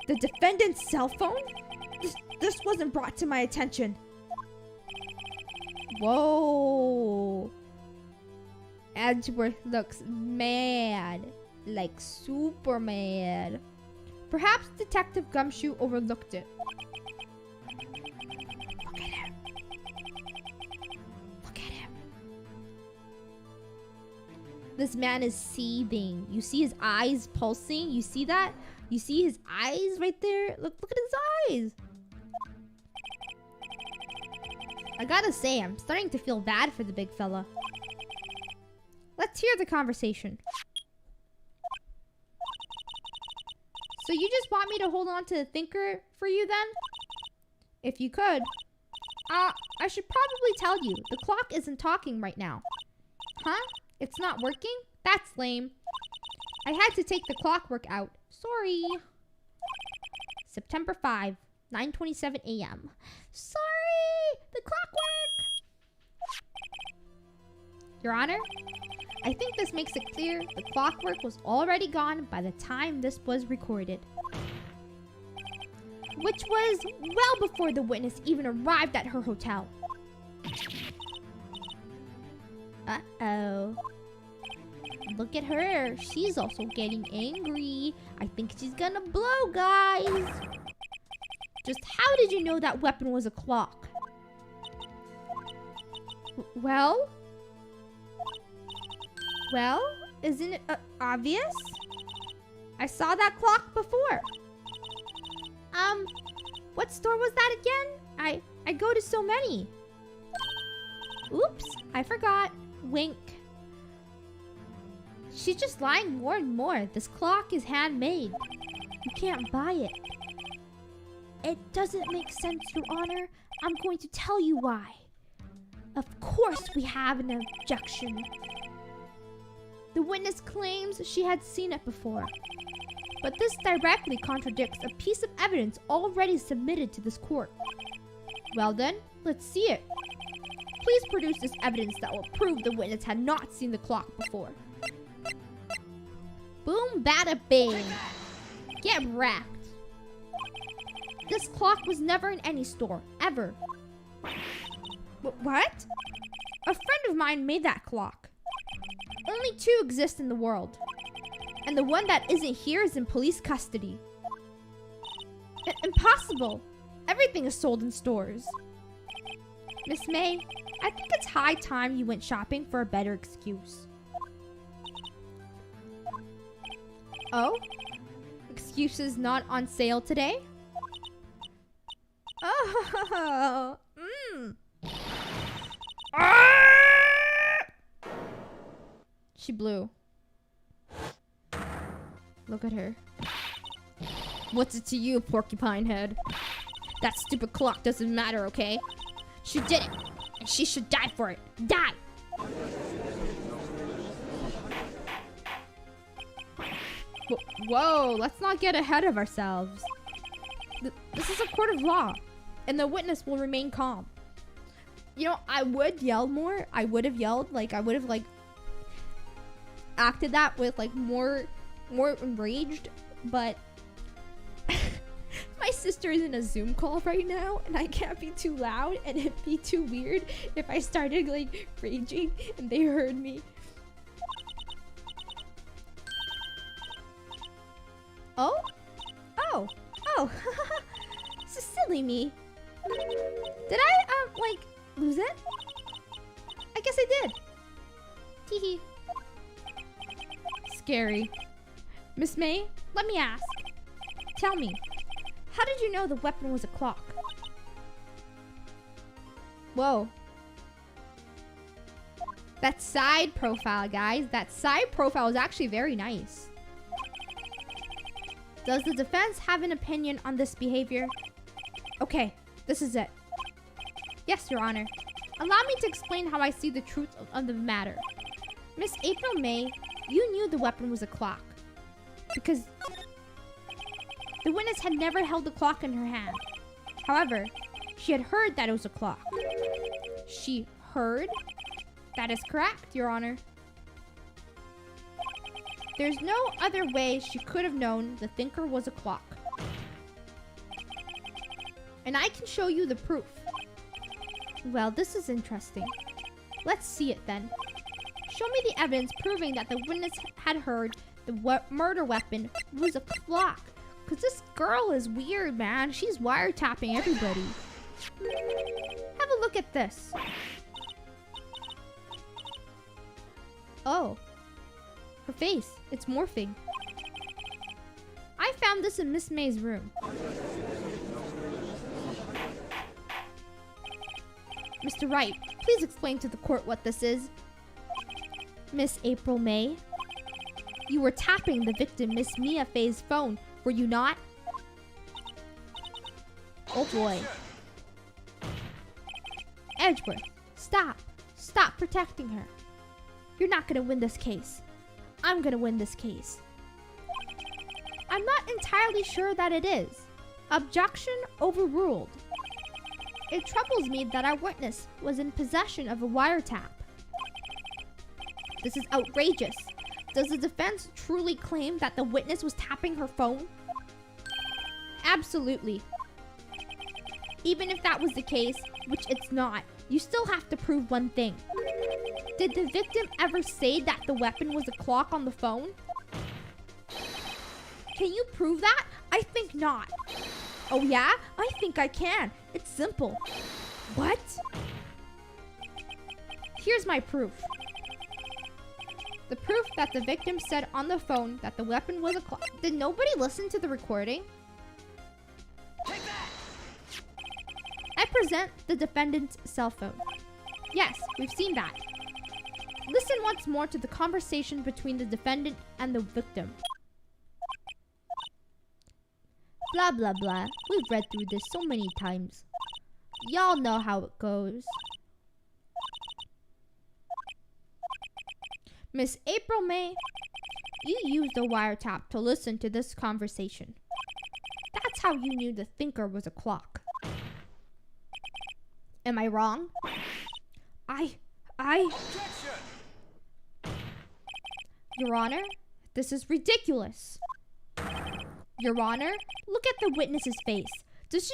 The defendant's cell phone? This wasn't brought to my attention. Whoa. Edgeworth looks mad. Like super mad. Perhaps Detective Gumshoe overlooked it. Look at him. This man is seething. You see his eyes pulsing? You see that? You see his eyes right there? Look at his eyes. I gotta say, I'm starting to feel bad for the big fella. Let's hear the conversation. So you just want me to hold on to the thinker for you then? If you could. I should probably tell you, the clock isn't talking right now. Huh? It's not working? That's lame. I had to take the clockwork out. Sorry. September 5, 9:27 a.m. Sorry! The clockwork! Your Honor, I think this makes it clear the clockwork was already gone by the time this was recorded. Which was well before the witness even arrived at her hotel. Uh-oh. Look at her. She's also getting angry. I think she's gonna blow, guys. Just how did you know that weapon was a clock? Well, isn't it obvious? I saw that clock before. What store was that again? I go to so many. Oops, I forgot. Wink. She's just lying more and more. This clock is handmade. You can't buy it. It doesn't make sense, Your Honor. I'm going to tell you why. Of course we have an objection. The witness claims she had seen it before. But this directly contradicts a piece of evidence already submitted to this court. Well then, let's see it. Please produce this evidence that will prove the witness had not seen the clock before. Boom, bada bing. Get wrecked. This clock was never in any store, ever. What? A friend of mine made that clock. Only 2 exist in the world. And the one that isn't here is in police custody. Impossible. Everything is sold in stores. Miss May, I think it's high time you went shopping for a better excuse. Oh? Excuses not on sale today? Oh, She blew. Look at her. What's it to you, porcupine head? That stupid clock doesn't matter, okay? She did it, and she should die for it. Die! Whoa, let's not get ahead of ourselves. This is a court of law, and the witness will remain calm. You know, I would yell more. I would have yelled, like, I would have, like, acted that with, like, more enraged, but my sister is in a Zoom call right now, and I can't be too loud, and it'd be too weird if I started, like, raging, and they heard me. Oh? So silly me. Did I, like, lose it? I guess I did. Teehee. Scary. Miss May, let me ask. Tell me, how did you know the weapon was a clock? Whoa. That side profile, guys. That side profile is actually very nice. Does the defense have an opinion on this behavior? Okay, this is it. Yes, Your Honor. Allow me to explain how I see the truth of the matter. Miss April May, you knew the weapon was a clock. Because the witness had never held the clock in her hand. However, she had heard that it was a clock. She heard? That is correct, Your Honor. There's no other way she could have known the thinker was a clock. And I can show you the proof. Well, this is interesting. Let's see it then. Show me the evidence proving that the witness had heard the murder weapon was a clock. Because this girl is weird, man. She's wiretapping everybody. Have a look at this. Oh. Her face. It's morphing. I found this in Miss May's room. Mr. Wright, please explain to the court what this is. Miss April May, you were tapping the victim Miss Mia Faye's phone, were you not? Oh boy. Edgeworth, stop. Stop protecting her. You're not gonna win this case. I'm gonna win this case. I'm not entirely sure that it is. Objection overruled. It troubles me that our witness was in possession of a wiretap. This is outrageous. Does the defense truly claim that the witness was tapping her phone? Absolutely. Even if that was the case, which it's not, you still have to prove one thing. Did the victim ever say that the weapon was a clock on the phone? Can you prove that? I think not. Oh yeah? I think I can. It's simple. What? Here's my proof. The proof that the victim said on the phone that the weapon was a clock. Did nobody listen to the recording? Take that! I present the defendant's cell phone. Yes, we've seen that. Listen once more to the conversation between the defendant and the victim. Blah, blah, blah. We've read through this so many times. Y'all know how it goes. Miss April May, you used a wiretap to listen to this conversation. That's how you knew the thinker was a clock. Am I wrong? Objection! Your Honor, this is ridiculous. Your Honor, look at the witness's face. Does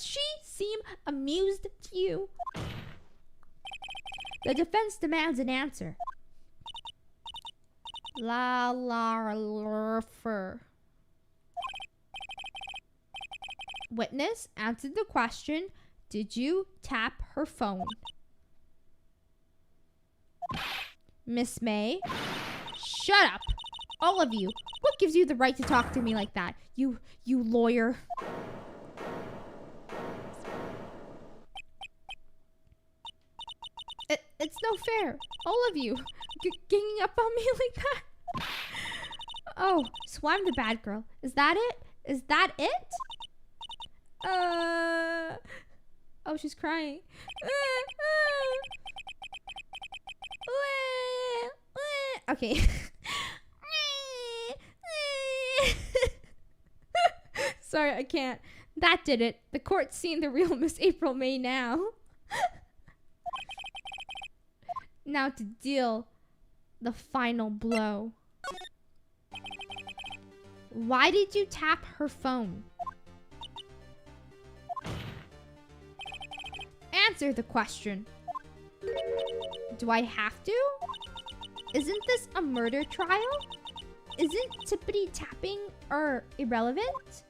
she seem amused to you? The defense demands an answer. La la la fur. Witness answered the question. Did you tap her phone? Miss May, shut up. All of you. What gives you the right to talk to me like that? You lawyer. It's no fair. All of you ganging up on me like that. Oh, so I'm the bad girl. Is that it? Is that it? Oh, she's crying. Okay. Sorry, I can't. That did it. The court's seen the real Miss April May now. Now to deal the final blow. Why did you tap her phone? Answer the question. Do I have to? Isn't this a murder trial? Isn't tippity tapping irrelevant?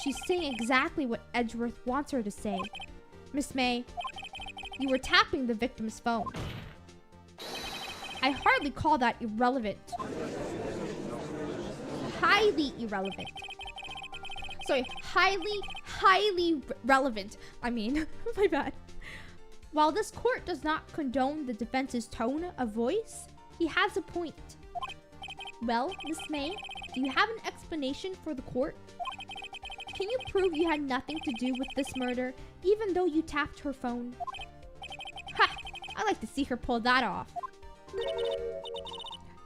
She's saying exactly what Edgeworth wants her to say. Miss May, you were tapping the victim's phone. I hardly call that irrelevant. Highly irrelevant. Sorry, highly relevant. I mean, my bad. While this court does not condone the defense's tone of voice, he has a point. Well, Miss May, do you have an explanation for the court? Can you prove you had nothing to do with this murder, even though you tapped her phone? Ha! I'd like to see her pull that off.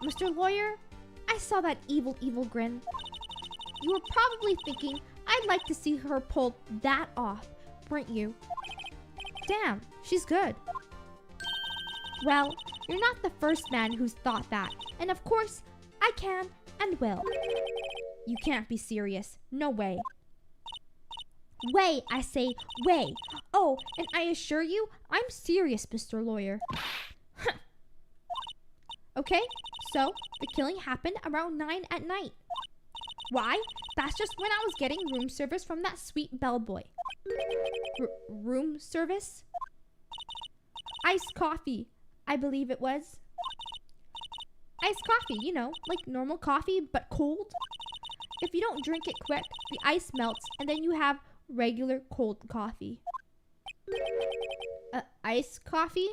Mr. Lawyer, I saw that evil grin. You were probably thinking, I'd like to see her pull that off, weren't you? Damn, she's good. Well, you're not the first man who's thought that, and of course, I can and will. You can't be serious. No way. Way, I say, way. Oh, and I assure you, I'm serious, Mr. Lawyer. Okay, so the killing happened around 9 at night. Why? That's just when I was getting room service from that sweet bellboy. Room service? Iced coffee, I believe it was. Iced coffee, you know, like normal coffee, but cold. If you don't drink it quick, the ice melts, and then you have regular cold coffee. Iced coffee?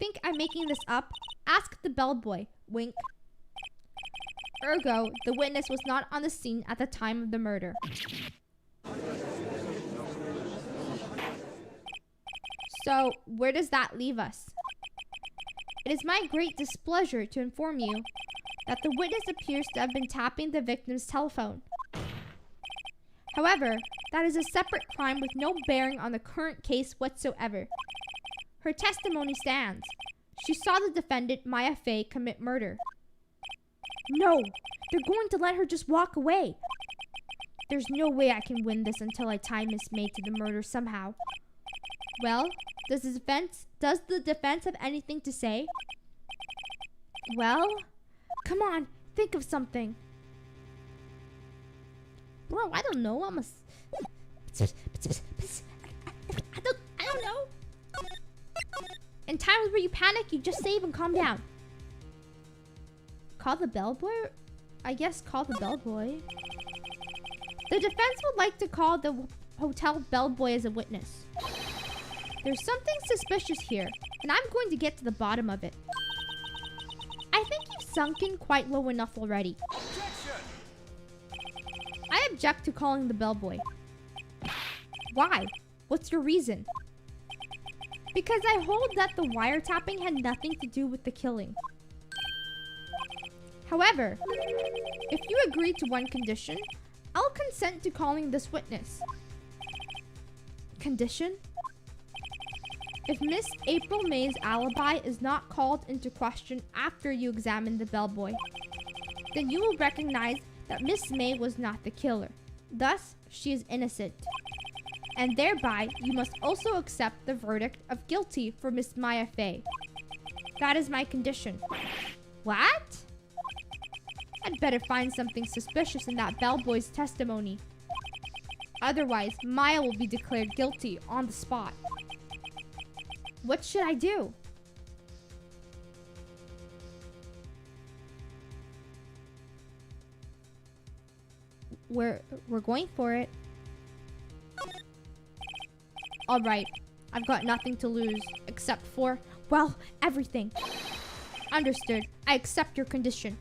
Think I'm making this up? Ask the bellboy. Wink. Ergo, the witness was not on the scene at the time of the murder. So, where does that leave us? It is my great displeasure to inform you that the witness appears to have been tapping the victim's telephone. However, that is a separate crime with no bearing on the current case whatsoever. Her testimony stands. She saw the defendant, Maya Fey, commit murder. No, they're going to let her just walk away. There's no way I can win this until I tie Miss May to the murder somehow. Well, does the defense have anything to say? Well, come on, think of something. Bro, I don't know. I don't know. In times where you panic, you just save and calm down. Call the bellboy? I guess call the bellboy. The defense would like to call the hotel bellboy as a witness. There's something suspicious here, and I'm going to get to the bottom of it. I think you've sunk in quite low enough already. Objection! I object to calling the bellboy. Why? What's your reason? Because I hold that the wiretapping had nothing to do with the killing. However, if you agree to one condition, I'll consent to calling this witness. Condition? If Miss April May's alibi is not called into question after you examine the bellboy, then you will recognize that Miss May was not the killer. Thus, she is innocent. And thereby, you must also accept the verdict of guilty for Miss Maya Fey. That is my condition. What? I'd better find something suspicious in that bellboy's testimony. Otherwise, Maya will be declared guilty on the spot. What should I do? We're going for it. All right, I've got nothing to lose except for, well, everything. Understood. I accept your condition.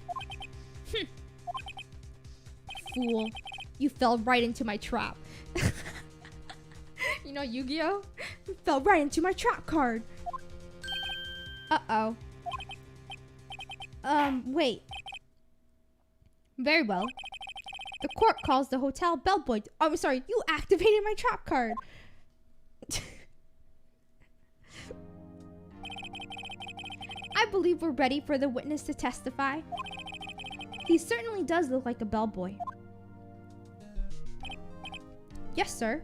Fool, you fell right into my trap. You know Yu-Gi-Oh? You fell right into my trap card. Uh-oh. Wait. Very well. The court calls the hotel bellboy. Oh, I'm sorry, you activated my trap card. I believe we're ready for the witness to testify. He certainly does look like a bellboy. Yes, sir.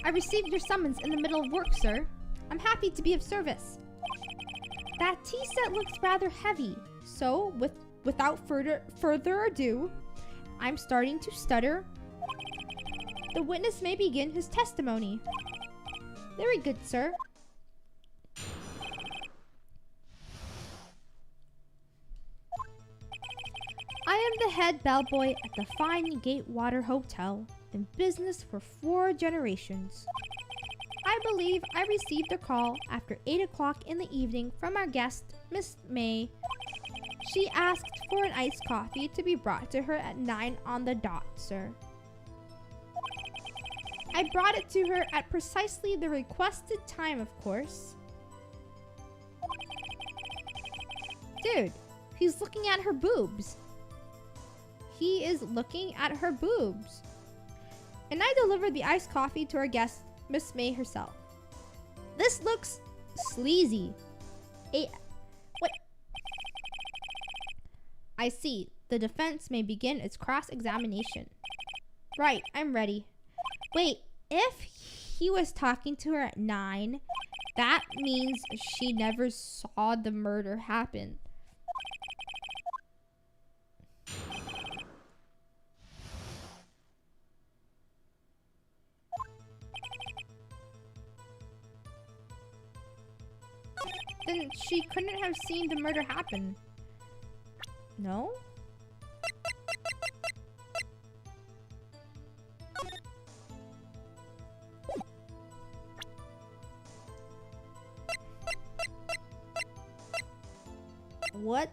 I received your summons in the middle of work, sir. I'm happy to be of service. That tea set looks rather heavy, so without further ado, I'm starting to stutter. The witness may begin his testimony. Very good, sir. I am the head bellboy at the Fine Gatewater Hotel, in business for 4 generations. I believe I received a call after 8 o'clock in the evening from our guest, Miss May. She asked for an iced coffee to be brought to her at 9 on the dot, sir. I brought it to her at precisely the requested time, of course. Dude, he's looking at her boobs. He is looking at her boobs. And I delivered the iced coffee to our guest, Miss May herself. This looks sleazy. Wait. I see. The defense may begin its cross-examination. Right, I'm ready. Wait, if he was talking to her at 9, that means she never saw the murder happen. Then she couldn't have seen the murder happen. No? What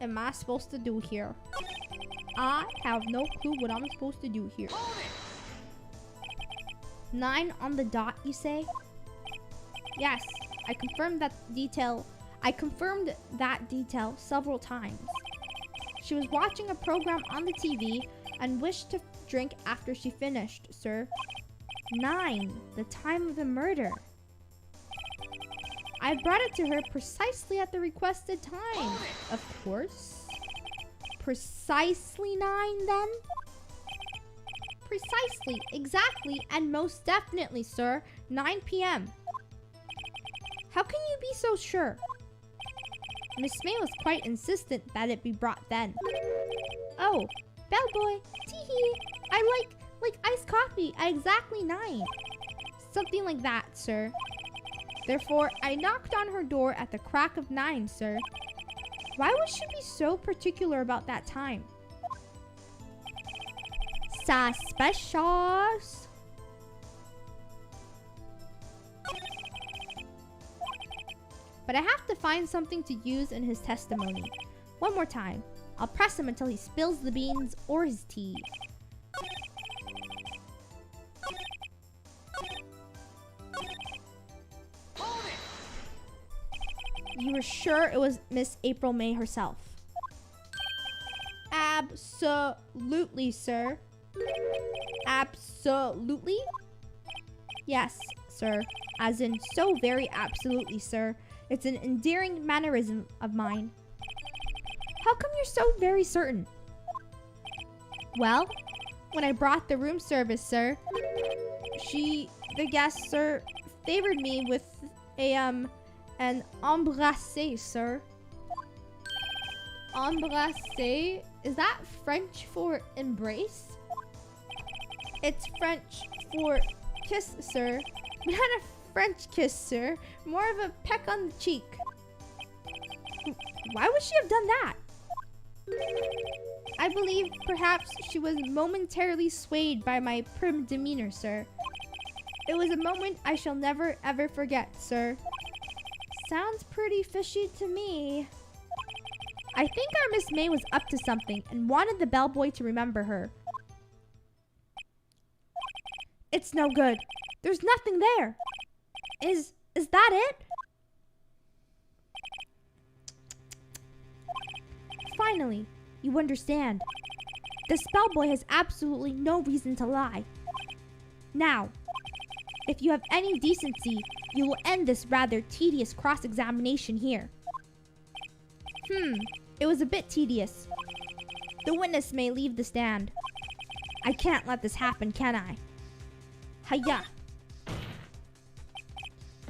am I supposed to do here? I have no clue what I'm supposed to do here. 9 on the dot, you say? Yes, I confirmed that detail. I confirmed that detail several times. She was watching a program on the TV and wished to drink after she finished, sir. 9. The time of the murder. I brought it to her precisely at the requested time. Of course. Precisely 9 then? Precisely, exactly, and most definitely, sir. 9 p.m. How can you be so sure? Miss May was quite insistent that it be brought then. Oh, bellboy, tee-hee. I like iced coffee at exactly 9. Something like that, sir. Therefore, I knocked on her door at the crack of 9, sir. Why would she be so particular about that time? Suspicious. But I have to find something to use in his testimony. One more time. I'll press him until he spills the beans or his tea. You were sure it was Miss April May herself? Absolutely, sir. Absolutely? Yes, sir. As in, so very absolutely, sir. It's an endearing mannerism of mine. How come you're so very certain? Well, when I brought the room service, sir, the guest, sir, favored me with an embrassé, sir. Embrassé? Is that French for embrace? It's French for kiss, sir. Not a French kiss, sir. More of a peck on the cheek. Why would she have done that? I believe perhaps she was momentarily swayed by my prim demeanor, sir. It was a moment I shall never ever forget, sir. Sounds pretty fishy to me. I think our Miss May was up to something and wanted the bellboy to remember her. It's no good. There's nothing there. Is that it? Finally, you understand. This bellboy has absolutely no reason to lie. Now, if you have any decency, you will end this rather tedious cross-examination here. It was a bit tedious. The witness may leave the stand. I can't let this happen, can I? Hiya.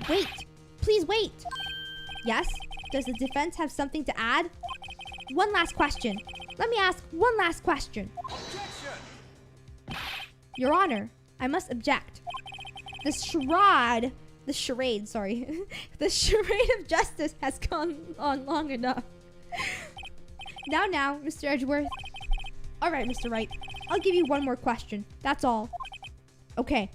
Wait! Please wait! Yes? Does the defense have something to add? One last question. Let me ask one last question. Objection! Your Honor, I must object. The charade of justice has gone on long enough. Now, Mr. Edgeworth. Alright, Mr. Wright. I'll give you one more question. That's all. Okay.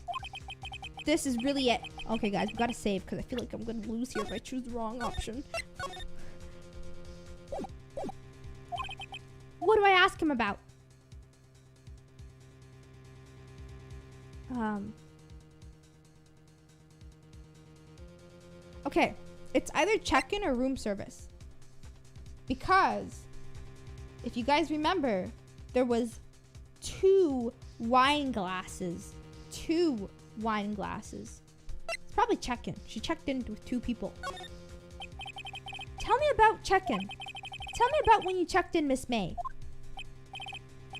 This is really it. Okay, guys, we gotta save because I feel like I'm gonna lose here if I choose the wrong option. What do I ask him about? Okay, it's either check-in or room service. Because, if you guys remember, there was 2 wine glasses. 2 wine glasses. It's probably check-in. She checked in with 2 people. Tell me about check-in. Tell me about when you checked in, Miss May.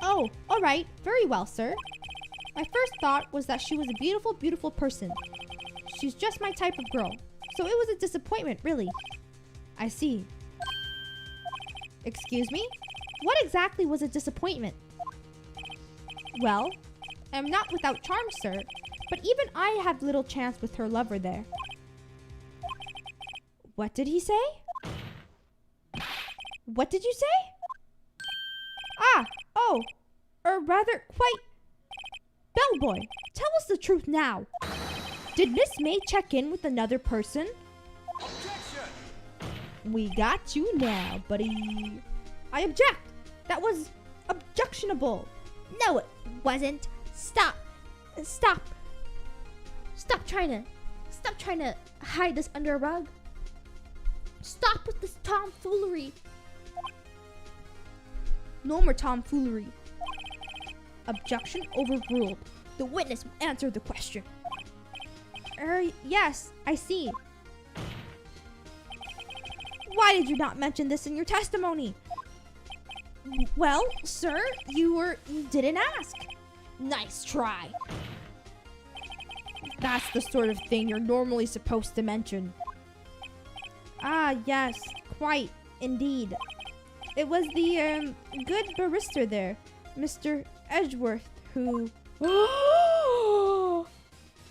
Oh, alright. Very well, sir. My first thought was that she was a beautiful, beautiful person. She's just my type of girl. So it was a disappointment, really. I see. Excuse me? What exactly was a disappointment? Well, I'm not without charm, sir. But even I have little chance with her lover there. What did he say? What did you say? Ah, oh, or rather quite... Bellboy, tell us the truth now. Did Miss May check in with another person? Objection! We got you now, buddy. I object. That was objectionable. No, it wasn't. Stop. Stop. Stop trying to hide this under a rug. Stop with this tomfoolery. No more tomfoolery. Objection overruled. The witness will answer the question. Yes, I see. Why did you not mention this in your testimony? Well, sir, you didn't ask. Nice try. That's the sort of thing you're normally supposed to mention. Ah, yes, quite, indeed. It was the, good barrister there, Mr. Edgeworth, who...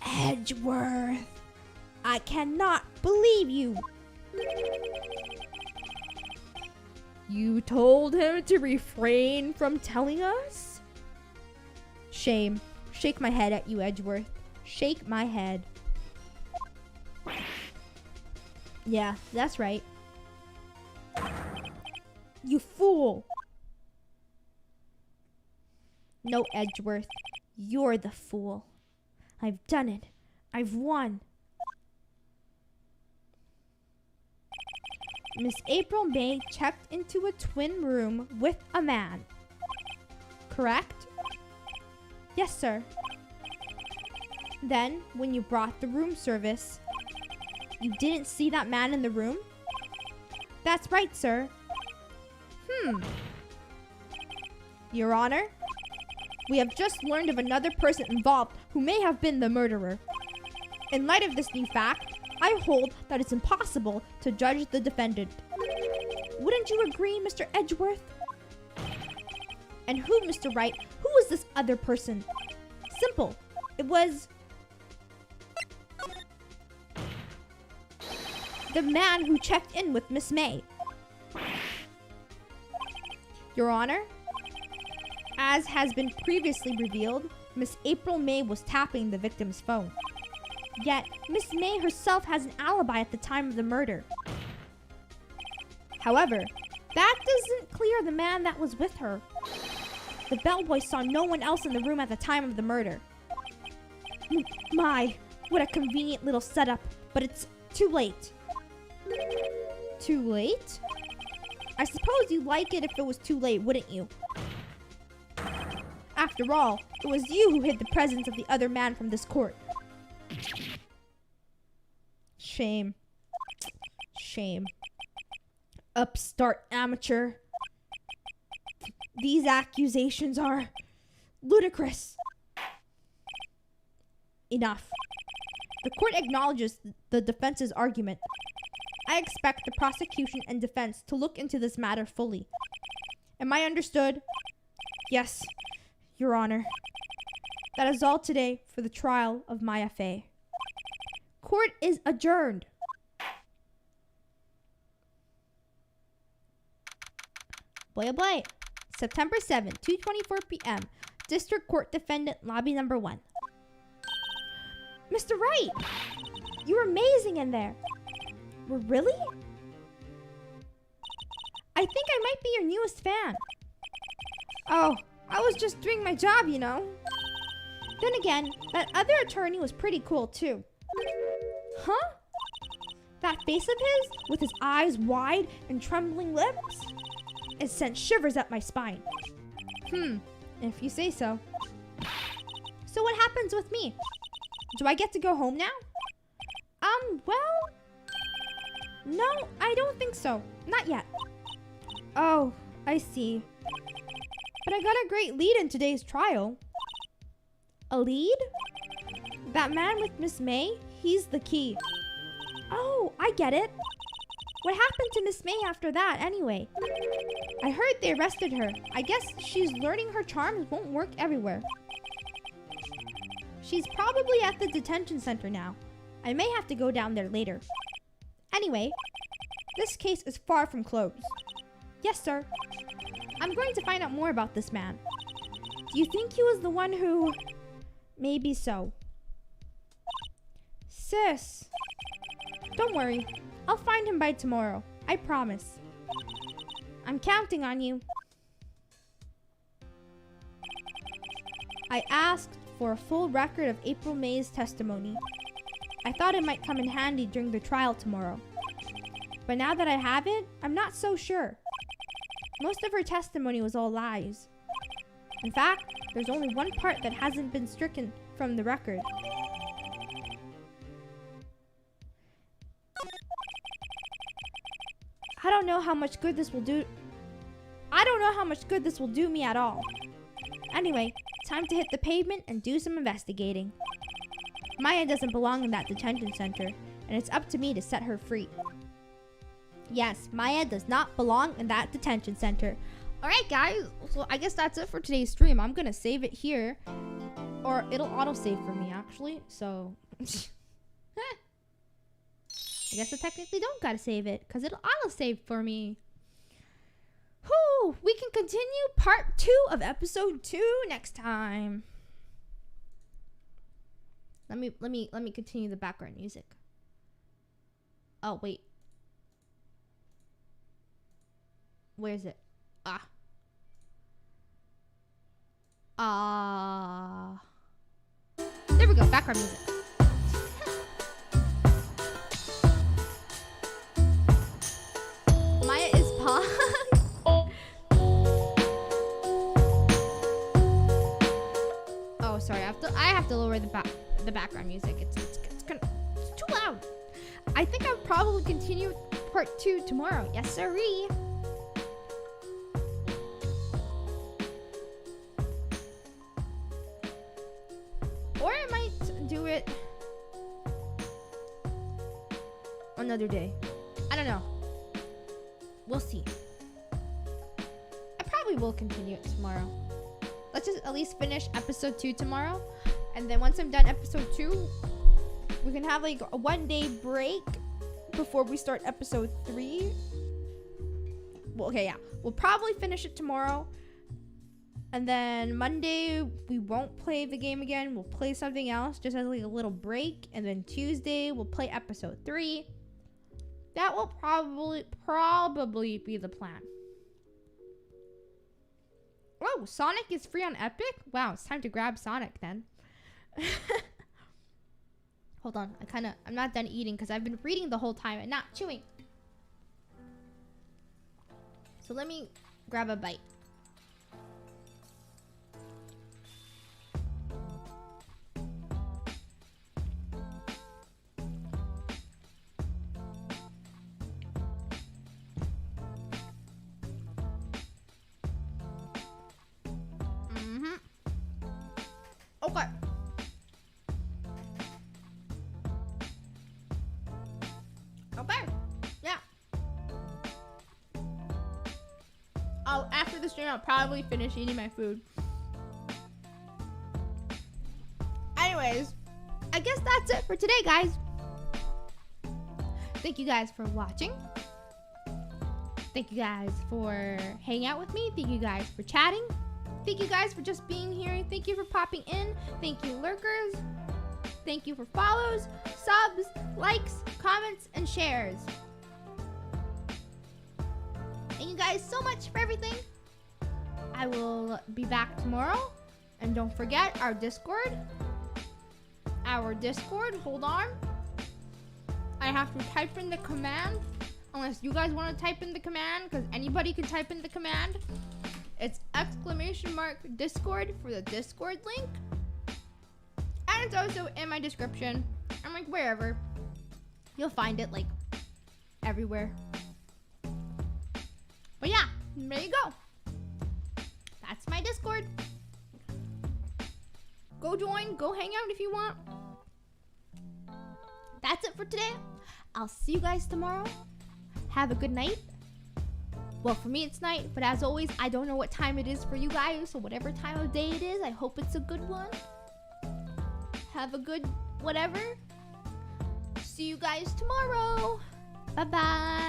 Edgeworth! I cannot believe you! You told him to refrain from telling us? Shame. Shake my head at you, Edgeworth. Shake my head. Yeah, that's right. You fool! No, Edgeworth. You're the fool. I've done it. I've won. Miss April May checked into a twin room with a man. Correct? Yes, sir. Then, when you brought the room service, you didn't see that man in the room? That's right, sir. Your Honor, we have just learned of another person involved who may have been the murderer. In light of this new fact, I hold that it's impossible to judge the defendant. Wouldn't you agree, Mr. Edgeworth? And who, Mr. Wright? Who was this other person? Simple. It was... the man who checked in with Miss May. Your Honor, as has been previously revealed, Miss April May was tapping the victim's phone. Yet, Miss May herself has an alibi at the time of the murder. However, that doesn't clear the man that was with her. The bellboy saw no one else in the room at the time of the murder. My, what a convenient little setup, but it's too late. Too late? I suppose you'd like it if it was too late, wouldn't you? After all, it was you who hid the presence of the other man from this court. Shame. Shame. Upstart amateur. These accusations are ludicrous. Enough. The court acknowledges the defense's argument. I expect the prosecution and defense to look into this matter fully. Am I understood? Yes, Your Honor. That is all today for the trial of my FA. Court is adjourned. Boy oh boy. September 7, 2:24 p.m. District Court Defendant Lobby Number 1. Mr. Wright! You were amazing in there. Really? I think I might be your newest fan. Oh, I was just doing my job, you know. Then again, that other attorney was pretty cool too. Huh? That face of his, with his eyes wide and trembling lips? It sent shivers up my spine. If you say so. So what happens with me? Do I get to go home now? Well... no, I don't think so. Not yet. Oh, I see. But I got a great lead in today's trial. A lead? That man with Miss May, he's the key. Oh, I get it. What happened to Miss May after that, anyway? I heard they arrested her. I guess she's learning her charms won't work everywhere. She's probably at the detention center now. I may have to go down there later. Anyway, this case is far from closed. Yes, sir. I'm going to find out more about this man. Do you think he was the one who... Maybe so. Sis. Don't worry. I'll find him by tomorrow. I promise. I'm counting on you. I asked for a full record of April May's testimony. I thought it might come in handy during the trial tomorrow. But now that I have it, I'm not so sure. Most of her testimony was all lies. In fact, there's only one part that hasn't been stricken from the record. I don't know how much good this will do. I don't know how much good this will do me at all. Anyway, time to hit the pavement and do some investigating. Maya doesn't belong in that detention center, and it's up to me to set her free. Yes, Maya does not belong in that detention center. Alright guys, so I guess that's it for today's stream. I'm gonna save it here. Or it'll auto-save for me actually, so... I guess I technically don't gotta save it, because it'll auto-save for me. Whew, we can continue part 2 of episode 2 next time. Let me continue the background music. Oh, wait. Where is it? There we go, background music. Maya is Pog. Oh, sorry. I have to lower the background music. It's too loud. I think I'll probably continue part 2 tomorrow. Yes, sirree. Or I might do it another day. I don't know. We'll see. I probably will continue it tomorrow. Let's just at least finish episode 2 tomorrow. And then once I'm done episode 2, we can have like a 1-day break before we start episode 3. Well, okay, yeah. We'll probably finish it tomorrow. And then Monday, we won't play the game again. We'll play something else, just as like a little break. And then Tuesday, we'll play episode 3. That will probably be the plan. Oh, Sonic is free on Epic? Wow, it's time to grab Sonic then. Hold on, I'm not done eating because I've been reading the whole time and not chewing. So let me grab a bite. Okay. Okay. Yeah. After the stream, I'll probably finish eating my food. Anyways, I guess that's it for today, guys. Thank you guys for watching. Thank you guys for hanging out with me. Thank you guys for chatting. Thank you guys for just being here. Thank you for popping in. Thank you, lurkers. Thank you for follows, subs, likes, comments, and shares. Thank you guys so much for everything. I will be back tomorrow. And don't forget our Discord. Hold on. I have to type in the command. Unless you guys want to type in the command, because anybody can type in the command. It's !Discord for the Discord link. And it's also in my description. And like wherever. You'll find it like everywhere. But yeah, there you go. That's my Discord. Go join, go hang out if you want. That's it for today. I'll see you guys tomorrow. Have a good night. Well, for me, it's night, but as always, I don't know what time it is for you guys, so whatever time of day it is, I hope it's a good one. Have a good whatever. See you guys tomorrow. Bye-bye.